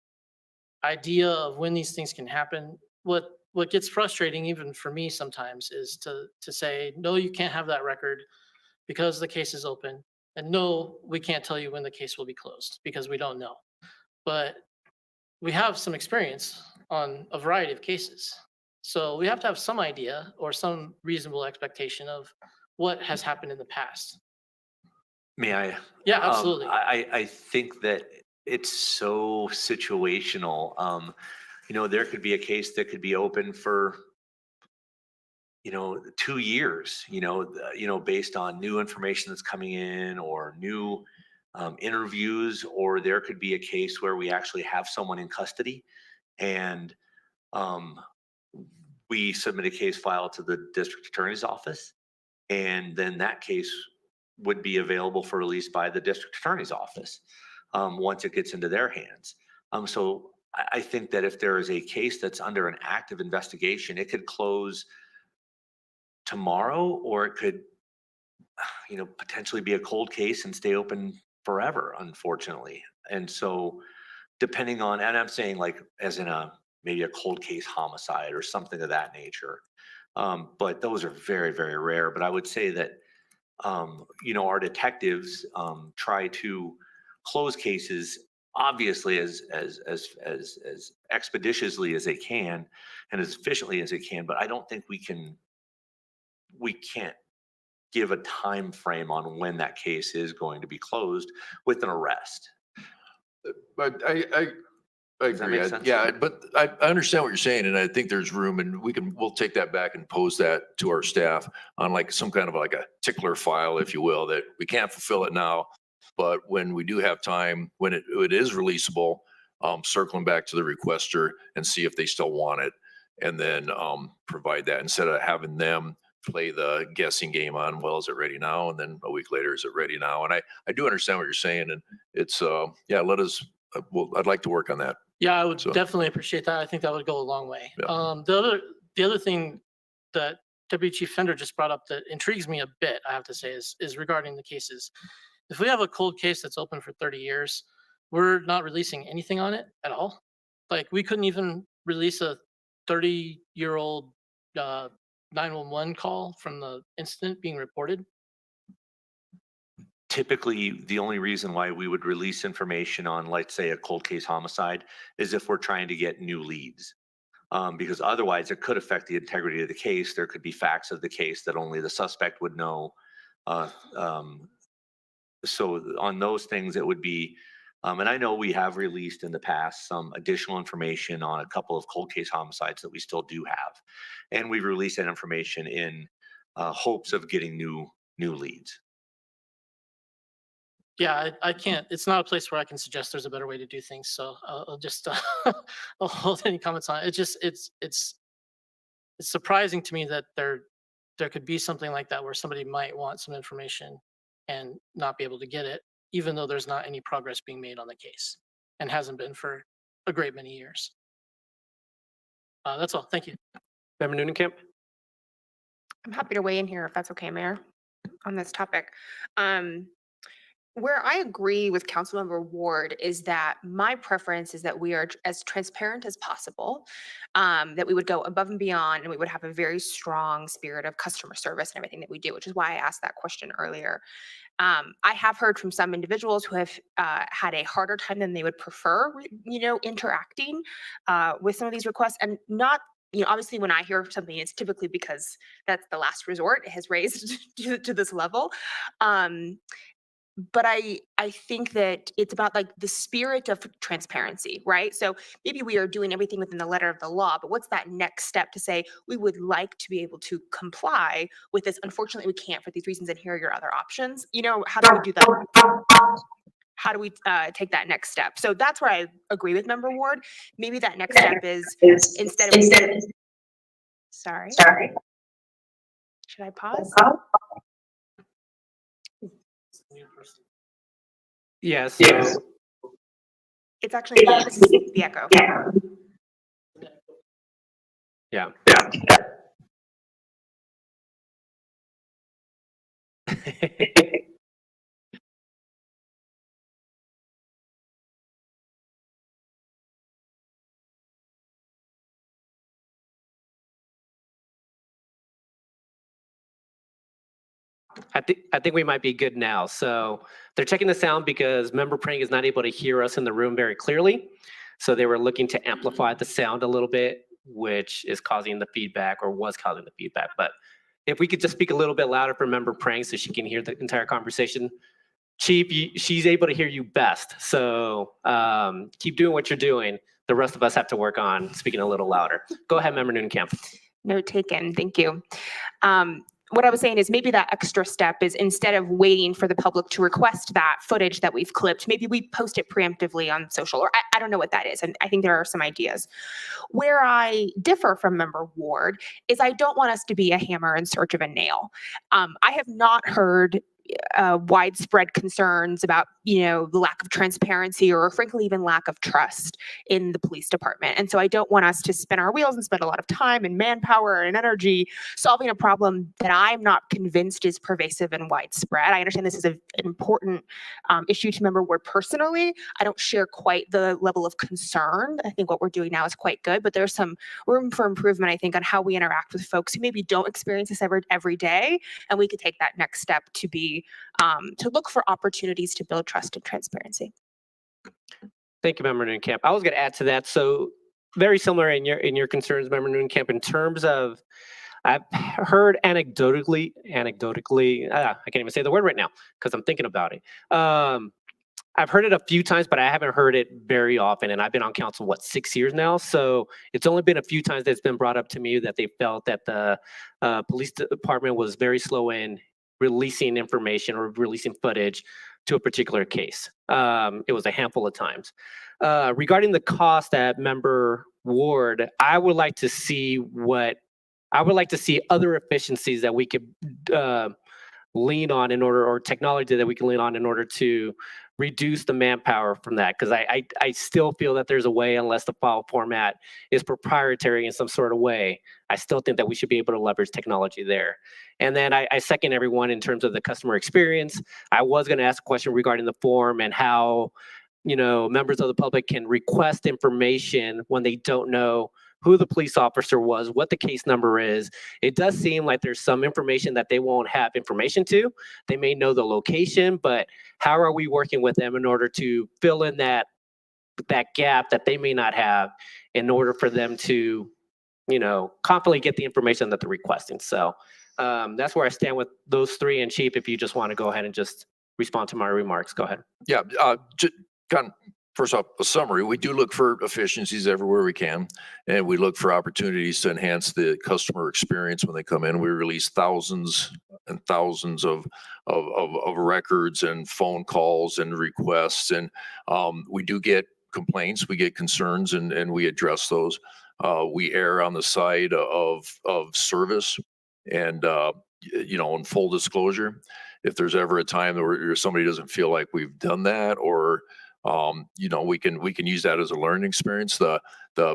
idea of when these things can happen, what gets frustrating even for me sometimes is to say, no, you can't have that record because the case is open. And no, we can't tell you when the case will be closed because we don't know. But we have some experience on a variety of cases. So we have to have some idea or some reasonable expectation of what has happened in the past. May I? Yeah, absolutely. I think that it's so situational. There could be a case that could be open for 2 years, based on new information that's coming in or new interviews, or there could be a case where we actually have someone in custody and um, we submit a case file to the district attorney's office, and then that case would be available for release by the district attorney's office once it gets into their hands. So I think that if there is a case that's under an active investigation, it could close tomorrow, or it could, potentially be a cold case and stay open forever, unfortunately. And so, depending on, and I'm saying like as in maybe a cold case homicide or something of that nature. But those are very, very rare. But I would say that, our detectives try to close cases obviously as expeditiously as they can and as efficiently as they can. But I don't think we can't give a time frame on when that case is going to be closed with an arrest. But I Does that agree. make sense? Yeah, but I understand what you're saying, and I think there's room, and we'll take that back and pose that to our staff on like some kind of like a tickler file, if you will, that we can't fulfill it now, but when we do have time, when it is releasable, circling back to the requester and see if they still want it, and then provide that instead of having them play the guessing game on, well, is it ready now? And then a week later, is it ready now? And I do understand what you're saying, and it's let us. Well, I'd like to work on that. Yeah, I would So- definitely appreciate that. I think that would go a long way. Yeah. The other thing that Deputy Chief Fender just brought up that intrigues me a bit, I have to say, is regarding the cases. If we have a cold case that's open for 30 years, we're not releasing anything on it at all. Like we couldn't even release a 30-year-old 911 call from the incident being reported. Typically, the only reason why we would release information on, let's say, a cold case homicide is if we're trying to get new leads. Because otherwise it could affect the integrity of the case. There could be facts of the case that only the suspect would know. So on those things, it would be, and I know we have released in the past some additional information on a couple of cold case homicides that we still do have. And we've released that information in hopes of getting new leads. Yeah, I can't. It's not a place where I can suggest there's a better way to do things. So I'll just I'll hold any comments on it. It's surprising to me that there could be something like that where somebody might want some information and not be able to get it, even though there's not any progress being made on the case and hasn't been for a great many years. That's all. Thank you. Member Noonan-Camp? I'm happy to weigh in here if that's okay, Mayor, on this topic. Where I agree with Councilmember Ward is that my preference is that we are as transparent as possible, that we would go above and beyond, and we would have a very strong spirit of customer service and everything that we do, which is why I asked that question earlier. I have heard from some individuals who have had a harder time than they would prefer, interacting with some of these requests, and not. Obviously, when I hear something, it's typically because that's the last resort. It has raised to this level. But I think that it's about like the spirit of transparency, right? So maybe we are doing everything within the letter of the law, but what's that next step to say we would like to be able to comply with this? Unfortunately, we can't for these reasons, and here are your other options. How do we do that? How do we take that next step? So that's where I agree with Member Ward. Maybe that next step is instead of sorry. Should I pause? Yeah, so It's actually the echo. yeah. I think we might be good now. So they're checking the sound because Member Prang is not able to hear us in the room very clearly. So they were looking to amplify the sound a little bit, which is causing the feedback or was causing the feedback. But if we could just speak a little bit louder for Member Prang so she can hear the entire conversation. Chief, she's able to hear you best. So keep doing what you're doing. The rest of us have to work on speaking a little louder. Go ahead, Member Nooncamp. Note taken. Thank you. What I was saying is maybe that extra step is instead of waiting for the public to request that footage that we've clipped, maybe we post it preemptively on social, or I don't know what that is. And I think there are some ideas. Where I differ from Member Ward is I don't want us to be a hammer in search of a nail. I have not heard widespread concerns about, the lack of transparency or frankly even lack of trust in the police department. And so I don't want us to spin our wheels and spend a lot of time and manpower and energy solving a problem that I'm not convinced is pervasive and widespread. I understand this is an important issue to Member Ward personally. I don't share quite the level of concern. I think what we're doing now is quite good, but there's some room for improvement, I think, on how we interact with folks who maybe don't experience this every day. And we could take that next step to be to look for opportunities to build trust and transparency. Thank you, Member Nooncamp. I was going to add to that. So very similar in your concerns, Member Nooncamp, in terms of I've heard anecdotally, I can't even say the word right now because I'm thinking about it. I've heard it a few times, but I haven't heard it very often. And I've been on council, 6 years now? So it's only been a few times that it's been brought up to me that they felt that the police department was very slow in releasing information or releasing footage to a particular case. It was a handful of times. Regarding the cost at Member Ward, I would like to see other efficiencies that we could lean on or technology that we can lean on in order to reduce the manpower from that. Because I still feel that there's a way, unless the file format is proprietary in some sort of way, I still think that we should be able to leverage technology there. And then I second everyone in terms of the customer experience. I was going to ask a question regarding the form and how, members of the public can request information when they don't know who the police officer was, what the case number is. It does seem like there's some information that they won't have information to. They may know the location, but how are we working with them in order to fill in that gap that they may not have in order for them to, confidently get the information that they're requesting. So that's where I stand with those three. And Chief, if you just want to go ahead and just respond to my remarks, go ahead. Yeah, first off, a summary. We do look for efficiencies everywhere we can, and we look for opportunities to enhance the customer experience when they come in. We release thousands and thousands of records and phone calls and requests, and we do get complaints, we get concerns, and we address those. We err on the side of service, and in full disclosure, if there's ever a time where somebody doesn't feel like we've done that, or we can use that as a learning experience. The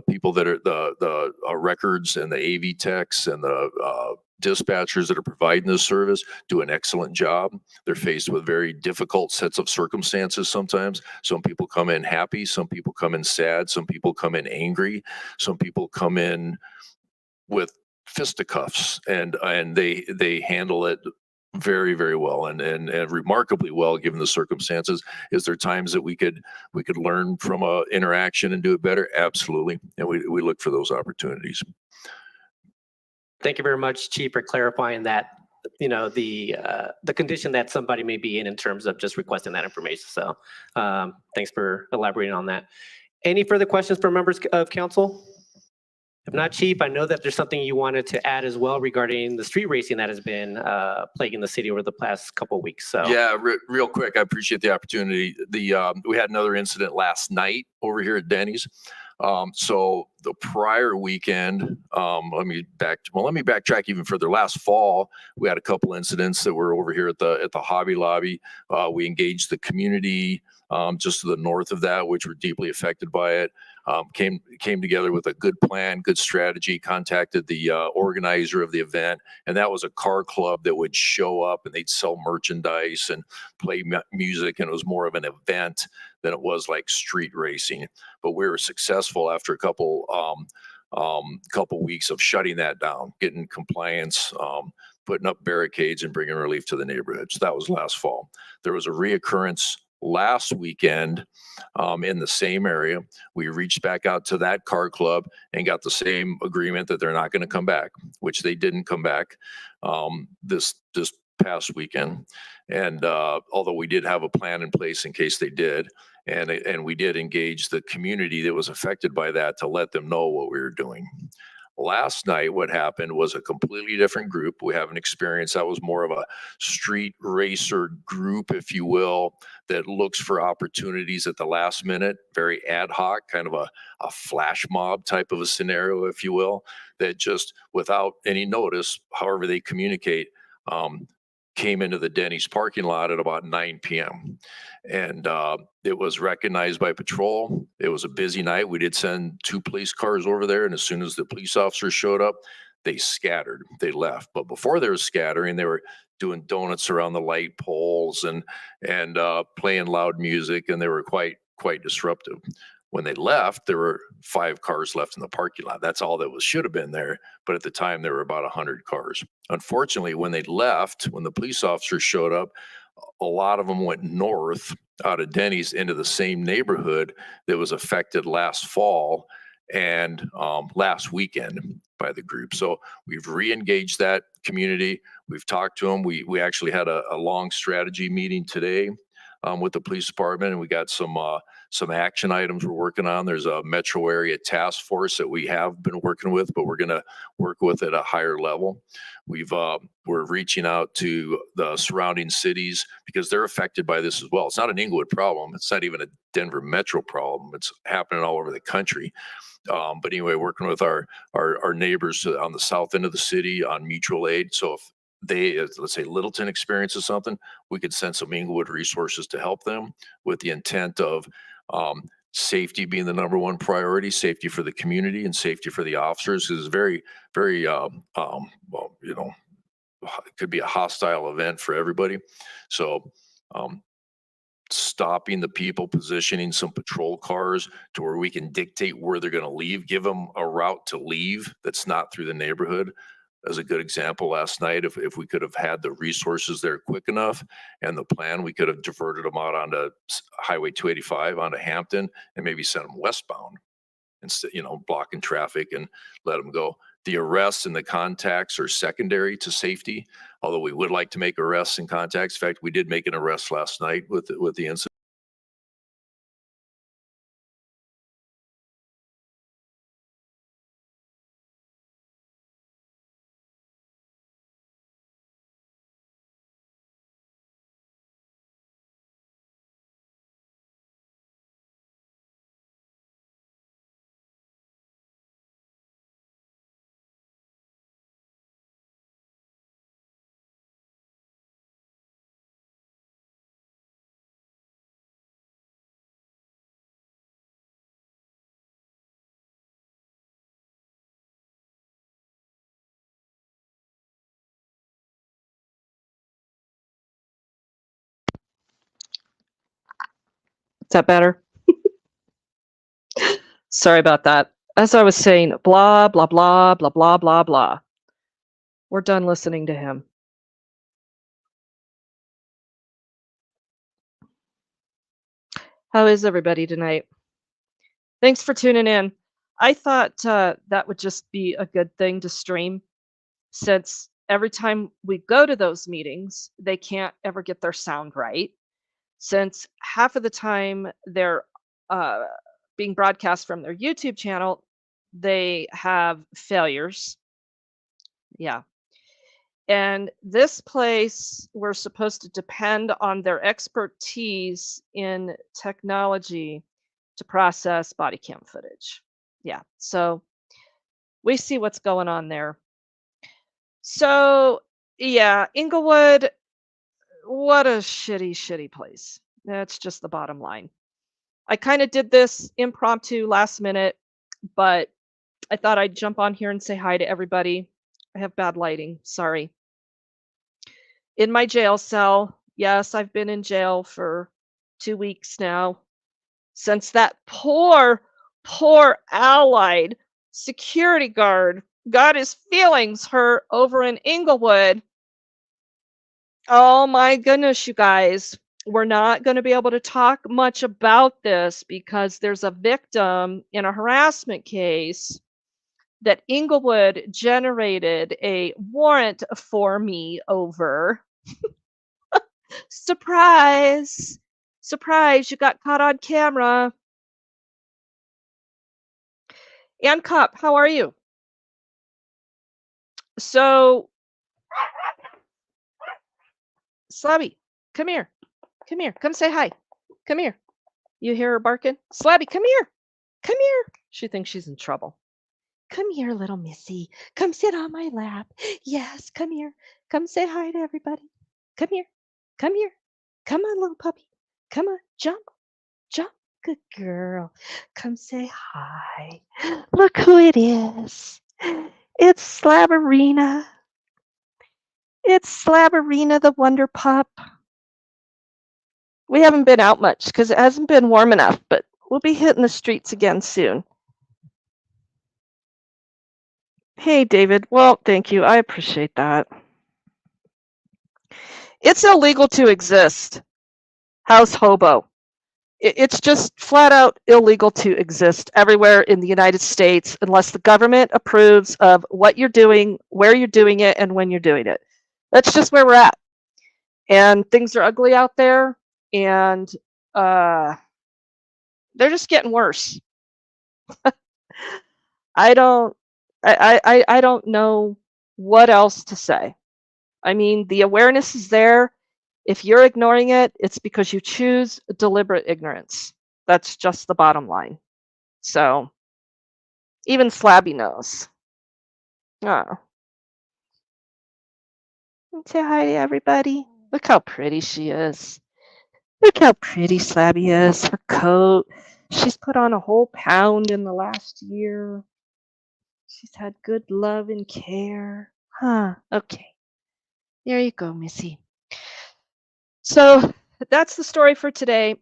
people that are the records and the AV techs and the dispatchers that are providing this service do an excellent job. They're faced with very difficult sets of circumstances sometimes. Some people come in happy, some people come in sad, some people come in angry, some people come in with fisticuffs, and they handle it very, very well and remarkably well given the circumstances. Is there times that we could learn from a interaction and do it better? Absolutely. And we look for those opportunities. Thank you very much, Chief, for clarifying that, the condition that somebody may be in terms of just requesting that information. So thanks for elaborating on that. Any further questions from members of council? If not, Chief, I know that there's something you wanted to add as well regarding the street racing that has been plaguing the city over the past couple of weeks. So yeah, real quick, I appreciate the opportunity. We had another incident last night over here at Denny's. So the prior weekend, let me backtrack even further. Last fall, we had a couple incidents that were over here at the Hobby Lobby. We engaged the community just to the north of that, which were deeply affected by it. Came together with a good plan, good strategy, contacted the organizer of the event, and that was a car club that would show up and they'd sell merchandise and play music, and it was more of an event than it was like street racing. But we were successful after a couple weeks of shutting that down, getting compliance, putting up barricades and bringing relief to the neighborhood. So that was last fall. There was a reoccurrence Last weekend, in the same area, we reached back out to that car club and got the same agreement that they're not going to come back, which they didn't come back this past weekend. And although we did have a plan in place in case they did, and we did engage the community that was affected by that to let them know what we were doing. Last night, what happened was a completely different group. We have an experience that was more of a street racer group, if you will, that looks for opportunities at the last minute, very ad hoc, kind of a flash mob type of a scenario, if you will, that just without any notice, however they communicate, came into the Denny's parking lot at about 9 p.m. And it was recognized by patrol. It was a busy night. We did send 2 police cars over there. And as soon as the police officers showed up, they scattered, they left. But before they were scattering, they were doing donuts around the light poles and playing loud music. And they were quite disruptive. When they left, there were 5 cars left in the parking lot. That's all that should have been there. But at the time, there were about 100 cars. Unfortunately, when they left, when the police officers showed up, a lot of them went north out of Denny's into the same neighborhood that was affected last fall and last weekend by the group. So we've re-engaged that community. We've talked to them. We actually had a long strategy meeting today with the police department, and we got some action items we're working on. There's a metro area task force that we have been working with, but we're going to work with at a higher level. We're reaching out to the surrounding cities because they're affected by this as well. It's not an Englewood problem. It's not even a Denver metro problem. It's happening all over the country. But anyway, working with our neighbors on the south end of the city on mutual aid. So if they, let's say Littleton experiences something, we could send some Englewood resources to help them with the intent of safety being the number one priority, safety for the community and safety for the officers is very, very, well, you know, it could be a hostile event for everybody. So stopping the people, positioning some patrol cars to where we can dictate where they're going to leave, give them a route to leave that's not through the neighborhood. As a good example last night, if we could have had the resources there quick enough and the plan, we could have diverted them out onto Highway 285 onto Hampton and maybe sent them westbound instead, blocking traffic and let them go. The arrests and the contacts are secondary to safety, although we would like to make arrests and contacts. In fact, we did make an arrest last night with the incident. Is that better? Sorry about that. As I was saying, blah, blah, blah, blah, blah, blah, blah. We're done listening to him. How is everybody tonight? Thanks for tuning in. I thought that would just be a good thing to stream, since every time we go to those meetings, they can't ever get their sound right. Since half of the time they're being broadcast from their YouTube channel, they have failures. Yeah. And this place, we're supposed to depend on their expertise in technology to process body cam footage. Yeah. So we see what's going on there. So, yeah, Englewood, what a shitty place. That's just the bottom line. I kind of did this impromptu last minute, but I thought I'd jump on here and say hi to everybody. I have bad lighting. Sorry. In my jail cell. Yes, I've been in jail for 2 weeks now. Since that poor allied security guard got his feelings hurt over in Englewood. Oh my goodness, you guys. we're not going to be able to talk much about this because there's a victim in a harassment case that Englewood generated a warrant for me over. Surprise! Surprise, you got caught on camera. Ann Cup, how are you? So, Slabby, come here. Come here. Come say hi. Come here. You hear her barking? Slabby, come here. Come here. She thinks she's in trouble. Come here, little missy. Come sit on my lap. Yes, come here. Come say hi to everybody. Come here. Come here. Come on, little puppy. Come on. Jump. Jump. Good girl. Come say hi. Look who it is. It's Slabberina. It's Slabberina the Wonder Pup. We haven't been out much because it hasn't been warm enough, but we'll be hitting the streets again soon. Hey, David. Well, thank you. I appreciate that. It's illegal to exist. House hobo. It's just flat out illegal to exist everywhere in the United States unless the government approves of what you're doing, where you're doing it, and when you're doing it. That's just where we're at. And things are ugly out there, and they're just getting worse. I don't know what else to say. I mean, the awareness is there. If you're ignoring it, it's because you choose deliberate ignorance. That's just the bottom line. So, even Slabby knows. Oh. Say hi to everybody. Look how pretty she is. Look how pretty Slabby is. Her coat. She's put on a whole pound in the last year. She's had good love and care. Huh. Okay. There you go, Missy. So that's the story for today.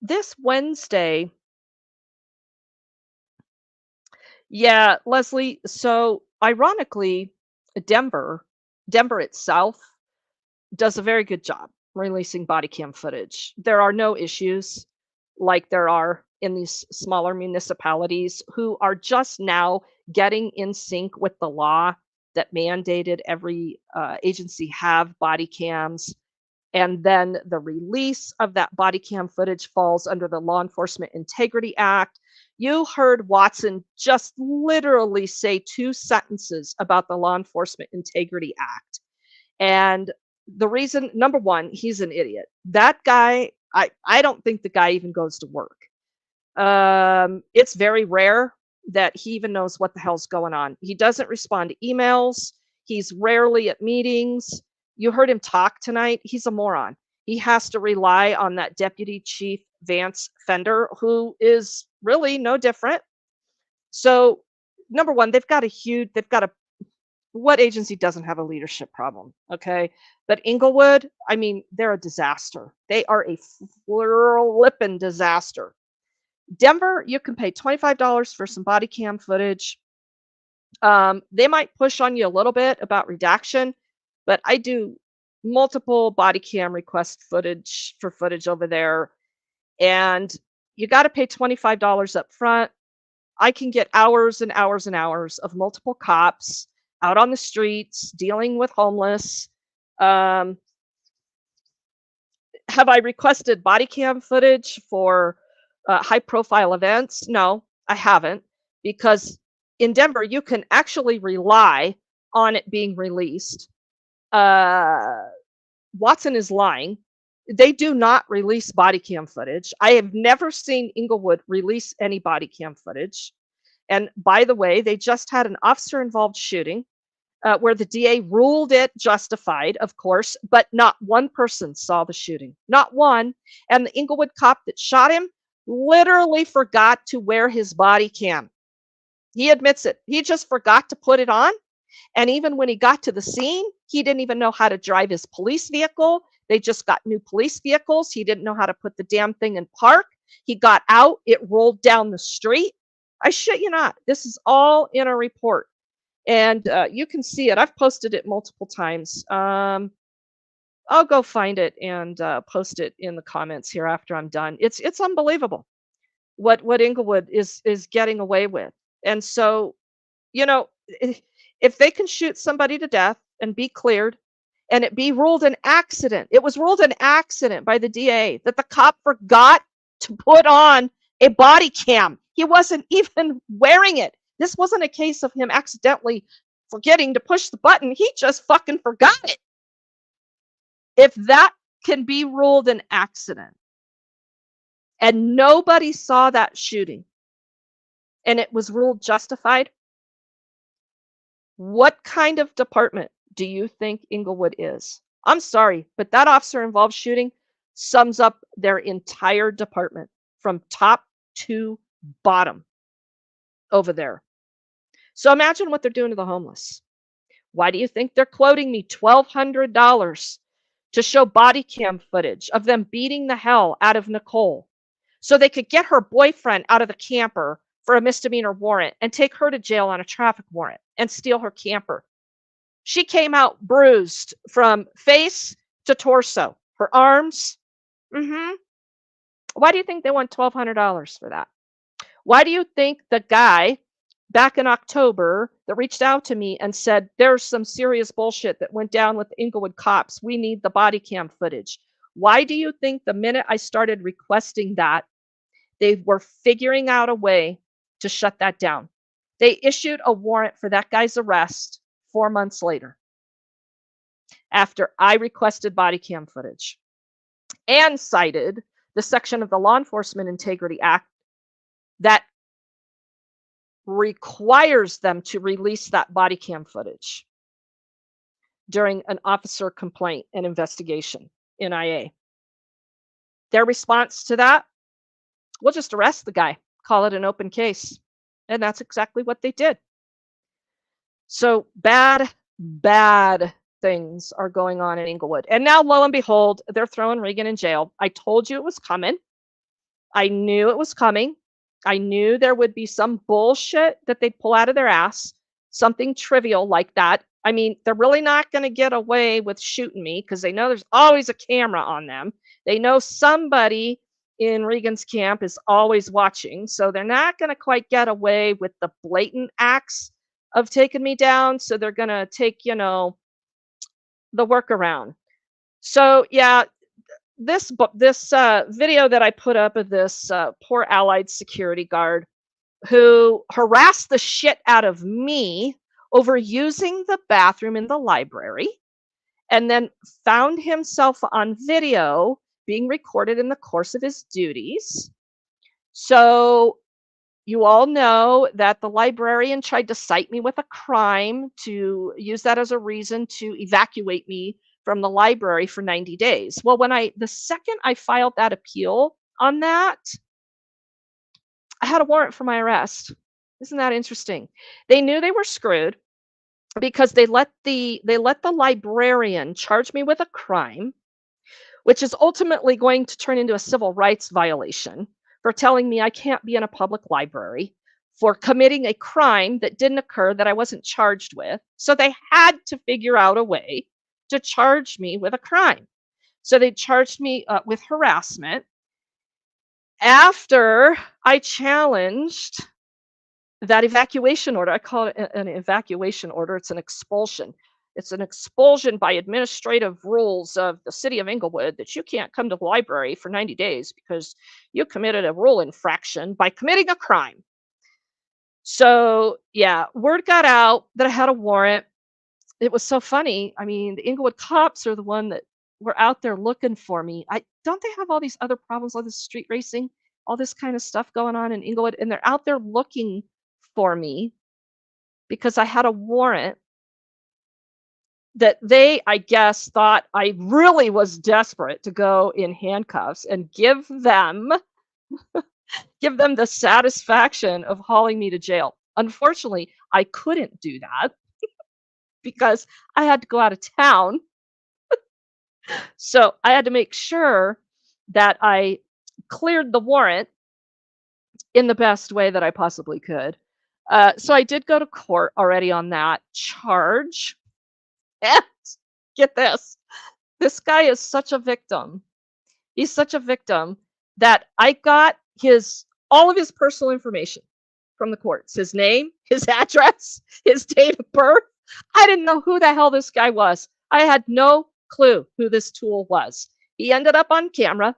This Wednesday, yeah, Leslie. So ironically, Denver itself does a very good job releasing body cam footage. There are no issues like there are in these smaller municipalities who are just now getting in sync with the law that mandated every agency have body cams. And then the release of that body cam footage falls under the Law Enforcement Integrity Act. You heard Watson just literally say 2 sentences about the Law Enforcement Integrity Act. And the reason, number one, he's an idiot. That guy, I don't think the guy even goes to work. It's very rare that he even knows what the hell's going on. He doesn't respond to emails. He's rarely at meetings. You heard him talk tonight. He's a moron. He has to rely on that Deputy Chief Vance Fender, who is really no different. So, number one, what agency doesn't have a leadership problem? Okay. But Englewood, I mean, they're a disaster. They are a flippin' disaster. Denver, you can pay $25 for some body cam footage. They might push on you a little bit about redaction, but I do multiple body cam request footage over there, and you got to pay $25 up front. I can get hours and hours and hours of multiple cops out on the streets dealing with homeless. Have I requested body cam footage for high profile events? No, I haven't, because in Denver, you can actually rely on it being released. Watson is lying. They do not release body cam footage. I have never seen Englewood release any body cam footage. And by the way, they just had an officer involved shooting where the DA ruled it justified, of course, but not one person saw the shooting. Not one. And the Englewood cop that shot him literally forgot to wear his body cam. He admits it. He just forgot to put it on. And even when he got to the scene, he didn't even know how to drive his police vehicle. They just got new police vehicles. He didn't know how to put the damn thing in park. He got out. It rolled down the street. I shit you not. This is all in a report. And you can see it. I've posted it multiple times. I'll go find it and post it in the comments here after I'm done. It's unbelievable what Englewood is getting away with. And so, you know, if they can shoot somebody to death and be cleared and it be ruled an accident, it was ruled an accident by the DA that the cop forgot to put on a body cam. He wasn't even wearing it. This wasn't a case of him accidentally forgetting to push the button. He just fucking forgot it. If that can be ruled an accident and nobody saw that shooting and it was ruled justified, what kind of department do you think Englewood is? I'm sorry, but that officer involved shooting sums up their entire department from top to bottom over there. So imagine what they're doing to the homeless. Why do you think they're quoting me $1,200 to show body cam footage of them beating the hell out of Nicole so they could get her boyfriend out of the camper for a misdemeanor warrant and take her to jail on a traffic warrant and steal her camper? She came out bruised from face to torso, her arms. Why do you think they want $1,200 for that? Why do you think the guy back in October that reached out to me and said, there's some serious bullshit that went down with the Englewood cops. We need the body cam footage. Why do you think the minute I started requesting that, they were figuring out a way to shut that down? They issued a warrant for that guy's arrest 4 months later after I requested body cam footage and cited the section of the Law Enforcement Integrity Act that requires them to release that body cam footage during an officer complaint and investigation, NIA. Their response to that, we'll just arrest the guy, call it an open case. And that's exactly what they did. So bad things are going on in Englewood. And now, lo and behold, they're throwing Regan in jail. I told you it was coming. I knew it was coming. I knew there would be some bullshit that they'd pull out of their ass, something trivial like that. I mean, they're really not going to get away with shooting me because they know there's always a camera on them. They know somebody in Regan's camp is always watching. So they're not going to quite get away with the blatant acts of taking me down. So they're going to take, the workaround. So yeah, this video that I put up of this poor Allied security guard who harassed the shit out of me over using the bathroom in the library and then found himself on video being recorded in the course of his duties. So you all know that the librarian tried to cite me with a crime to use that as a reason to evacuate me from the library for 90 days. Well, the second I filed that appeal on that, I had a warrant for my arrest. Isn't that interesting? They knew they were screwed because they let the librarian charge me with a crime, which is ultimately going to turn into a civil rights violation for telling me I can't be in a public library, for committing a crime that didn't occur that I wasn't charged with. So they had to figure out a way to charge me with a crime. So they charged me with harassment after I challenged that evacuation order. I call it an evacuation order. It's an expulsion. It's an expulsion by administrative rules of the city of Englewood that you can't come to the library for 90 days because you committed a rule infraction by committing a crime. So yeah, word got out that I had a warrant. It was so funny. I mean, the Englewood cops are the one that were out there looking for me. Don't they have all these other problems, all this street racing, all this kind of stuff going on in Englewood, and they're out there looking for me because I had a warrant that they, I guess, thought I really was desperate to go in handcuffs and give them the satisfaction of hauling me to jail. Unfortunately, I couldn't do that because I had to go out of town. So I had to make sure that I cleared the warrant in the best way that I possibly could. So I did go to court already on that charge. And get this, This guy is such a victim. He's such a victim that I got all of his personal information from the courts, his name, his address, his date of birth. I didn't know who the hell this guy was. I had no clue who this tool was. He ended up on camera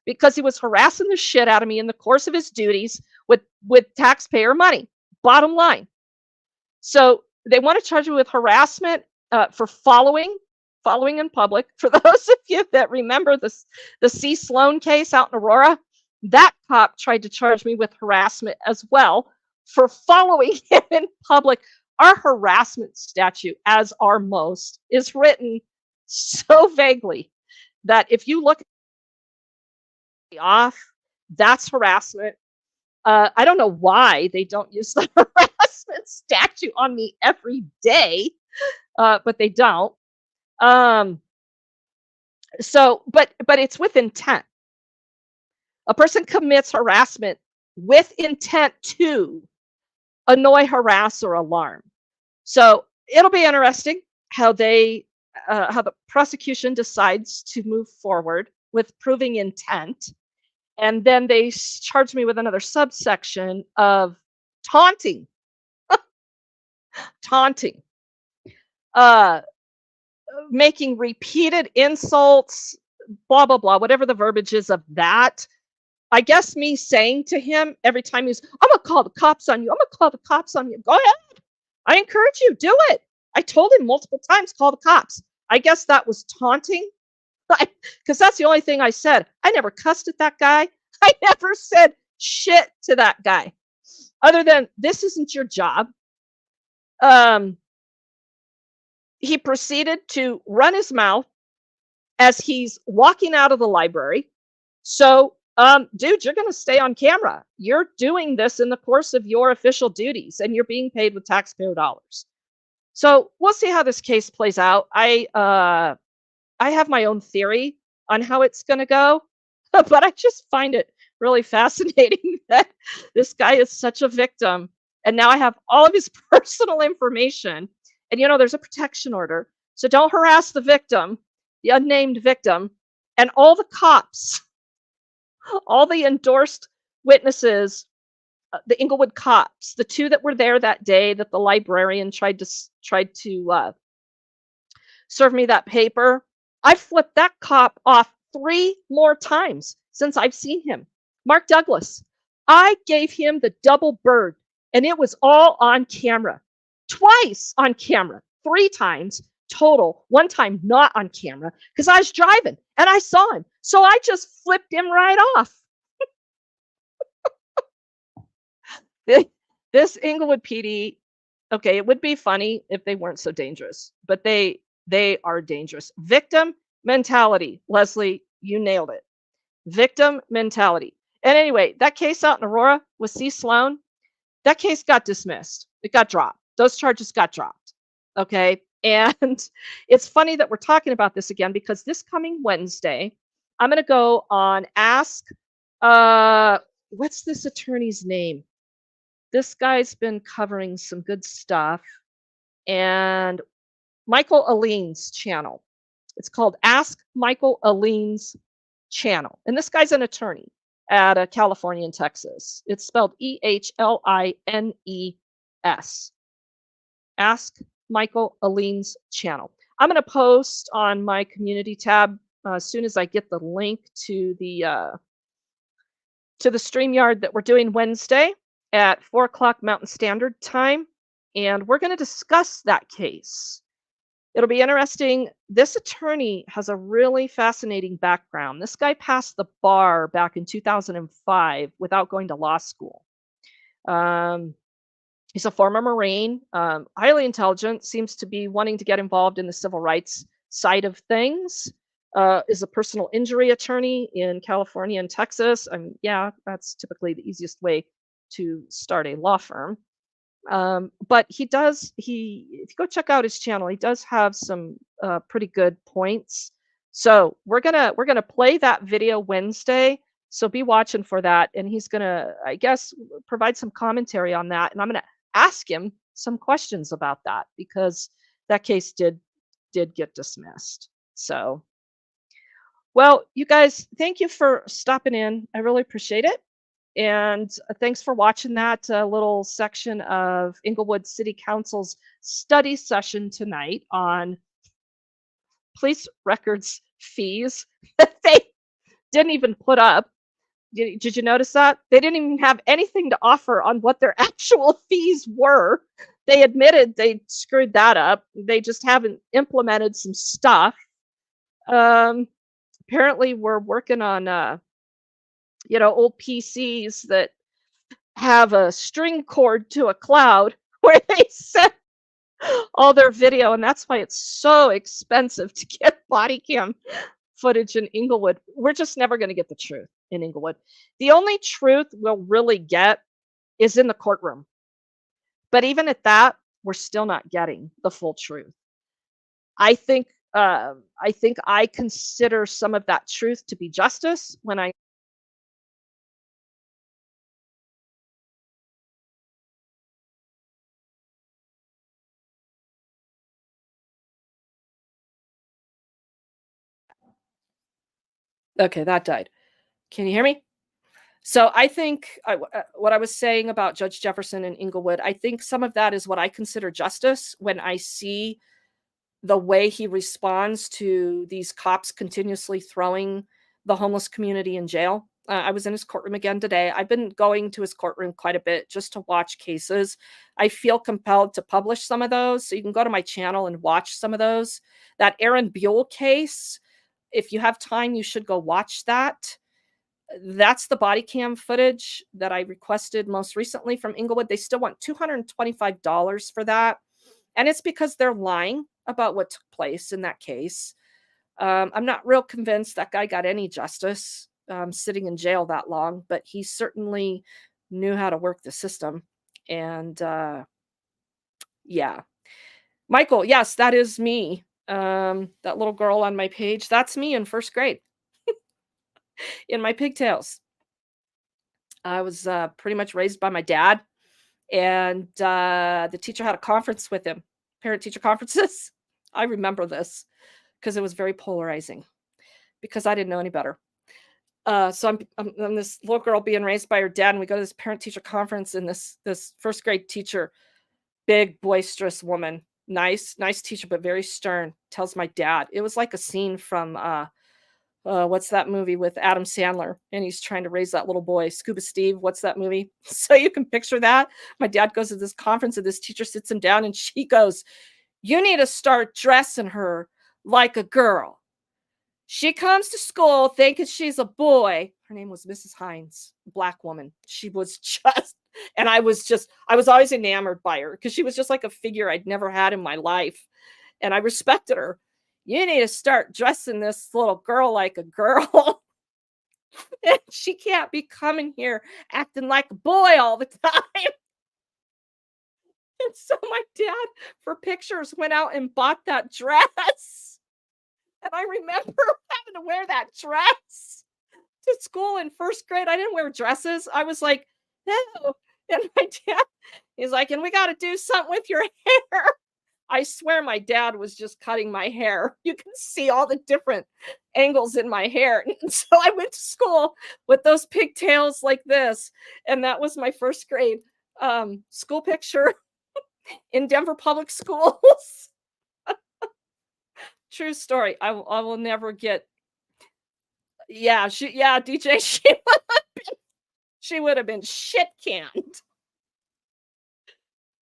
because he was harassing the shit out of me in the course of his duties with taxpayer money. Bottom line. So they want to charge me with harassment for following in public. For those of you that remember the C. Sloan case out in Aurora, that cop tried to charge me with harassment as well for following him in public. Our harassment statute, as are most, is written so vaguely that if you look off, that's harassment. I don't know why they don't use the harassment statute on me every day, but they don't. So, but it's with intent. A person commits harassment with intent to annoy, harass, or alarm. So it'll be interesting how the prosecution decides to move forward with proving intent. And then they charge me with another subsection of taunting. Taunting. Making repeated insults, blah, blah, blah, whatever the verbiage is of that. I guess me saying to him every time I'm going to call the cops on you. I'm going to call the cops on you. Go ahead. I encourage you. Do it. I told him multiple times, call the cops. I guess that was taunting. Because that's the only thing I said. I never cussed at that guy. I never said shit to that guy. Other than, this isn't your job. He proceeded to run his mouth as he's walking out of the library. So, dude, you're going to stay on camera. You're doing this in the course of your official duties, and you're being paid with taxpayer dollars. So we'll see how this case plays out. I have my own theory on how it's going to go, but I just find it really fascinating that this guy is such a victim. And now I have all of his personal information. And, there's a protection order. So don't harass the victim, the unnamed victim, and all the cops, all the endorsed witnesses, the Englewood cops, the two that were there that day that the librarian tried to serve me that paper. I flipped that cop off 3 more times since I've seen him. Mark Douglas, I gave him the double bird, and it was all on camera. Twice on camera, 3 times total. 1 time not on camera because I was driving and I saw him. So I just flipped him right off. This Englewood PD, okay, it would be funny if they weren't so dangerous, but they are dangerous. Victim mentality. Leslie, you nailed it. Victim mentality. And anyway, that case out in Aurora with C. Sloan, that case got dismissed. It got dropped. Those charges got dropped. Okay. And it's funny that we're talking about this again because this coming Wednesday, I'm going to go on Ask, what's this attorney's name? This guy's been covering some good stuff. And Michael Aline's channel. It's called Ask Michael Aline's channel. And this guy's an attorney out of California and Texas. It's spelled EHLINES. Ask Michael Aline's channel. I'm going to post on my community tab as soon as I get the link to the StreamYard that we're doing Wednesday at 4 o'clock Mountain Standard Time. And we're going to discuss that case. It'll be interesting. This attorney has a really fascinating background. This guy passed the bar back in 2005 without going to law school. He's a former Marine, highly intelligent, seems to be wanting to get involved in the civil rights side of things, is a personal injury attorney in California and Texas. Yeah, that's typically the easiest way to start a law firm. But if you go check out his channel, he does have some pretty good points. So we're gonna play that video Wednesday. So be watching for that. And he's gonna, I guess, provide some commentary on that. And I'm gonna ask him some questions about that because that case did get dismissed. So Well, you guys, thank you for stopping in. I really appreciate it. And thanks for watching that little section of Englewood City Council's study session tonight on police records fees that they didn't even put up. Did you notice that? They didn't even have anything to offer on what their actual fees were. They admitted they screwed that up. They just haven't implemented some stuff. Apparently, we're working on, old PCs that have a string cord to a cloud where they send all their video, and that's why it's so expensive to get body cam footage in Englewood. We're just never going to get the truth in Englewood. The only truth we'll really get is in the courtroom. But even at that, we're still not getting the full truth. I think I consider some of that truth to be justice when I Okay, that died. Can you hear me? So I think what I was saying about Judge Jefferson and Englewood, I think some of that is what I consider justice when I see the way he responds to these cops continuously throwing the homeless community in jail. I was in his courtroom again today. I've been going to his courtroom quite a bit just to watch cases. I feel compelled to publish some of those. So you can go to my channel and watch some of those. That Aaron Buell case, if you have time, you should go watch that. That's the body cam footage that I requested most recently from Englewood. They still want $225 for that. And it's because they're lying about what took place in that case. I'm not real convinced that guy got any justice sitting in jail that long, but he certainly knew how to work the system. And yeah. Michael, yes, that is me. That little girl on my page, that's me in first grade in my pigtails. I was pretty much raised by my dad, and the teacher had a conference with him, parent-teacher conferences. I remember this because it was very polarizing because I didn't know any better. So I'm this little girl being raised by her dad, and we go to this parent-teacher conference, and this first grade teacher, big, boisterous woman, nice teacher, but very stern, tells my dad. It was like a scene from what's that movie with Adam Sandler? And he's trying to raise that little boy, Scuba Steve. What's that movie? So you can picture that. My dad goes to this conference and this teacher sits him down and she goes, "You need to start dressing her like a girl. She comes to school thinking she's a boy." Her name was Mrs. Hines, black woman. She was just, and I was always enamored by her because she was just like a figure I'd never had in my life. And I respected her. "You need to start dressing this little girl like a girl. And she can't be coming here acting like a boy all the time." And so my dad, for pictures, went out and bought that dress. And I remember having to wear that dress to school in first grade. I didn't wear dresses. I was like, no. And my dad, he's like, "And we got to do something with your hair." I swear my dad was just cutting my hair. You can see all the different angles in my hair. And so I went to school with those pigtails like this. And that was my first grade school picture in Denver Public Schools. True story. I will never get. Yeah, DJ, she would have been shit canned.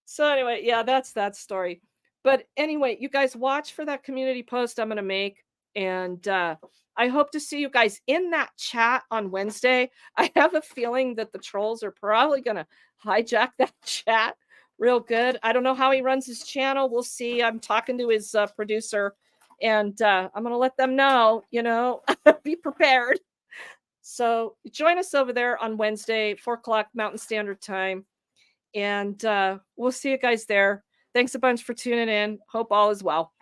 So anyway, yeah, that's that story. But anyway, you guys watch for that community post I'm going to make. And I hope to see you guys in that chat on Wednesday. I have a feeling that the trolls are probably going to hijack that chat real good. I don't know how he runs his channel. We'll see. I'm talking to his producer, and I'm going to let them know, be prepared. So join us over there on Wednesday, 4:00 Mountain Standard Time. And we'll see you guys there. Thanks a bunch for tuning in. Hope all is well.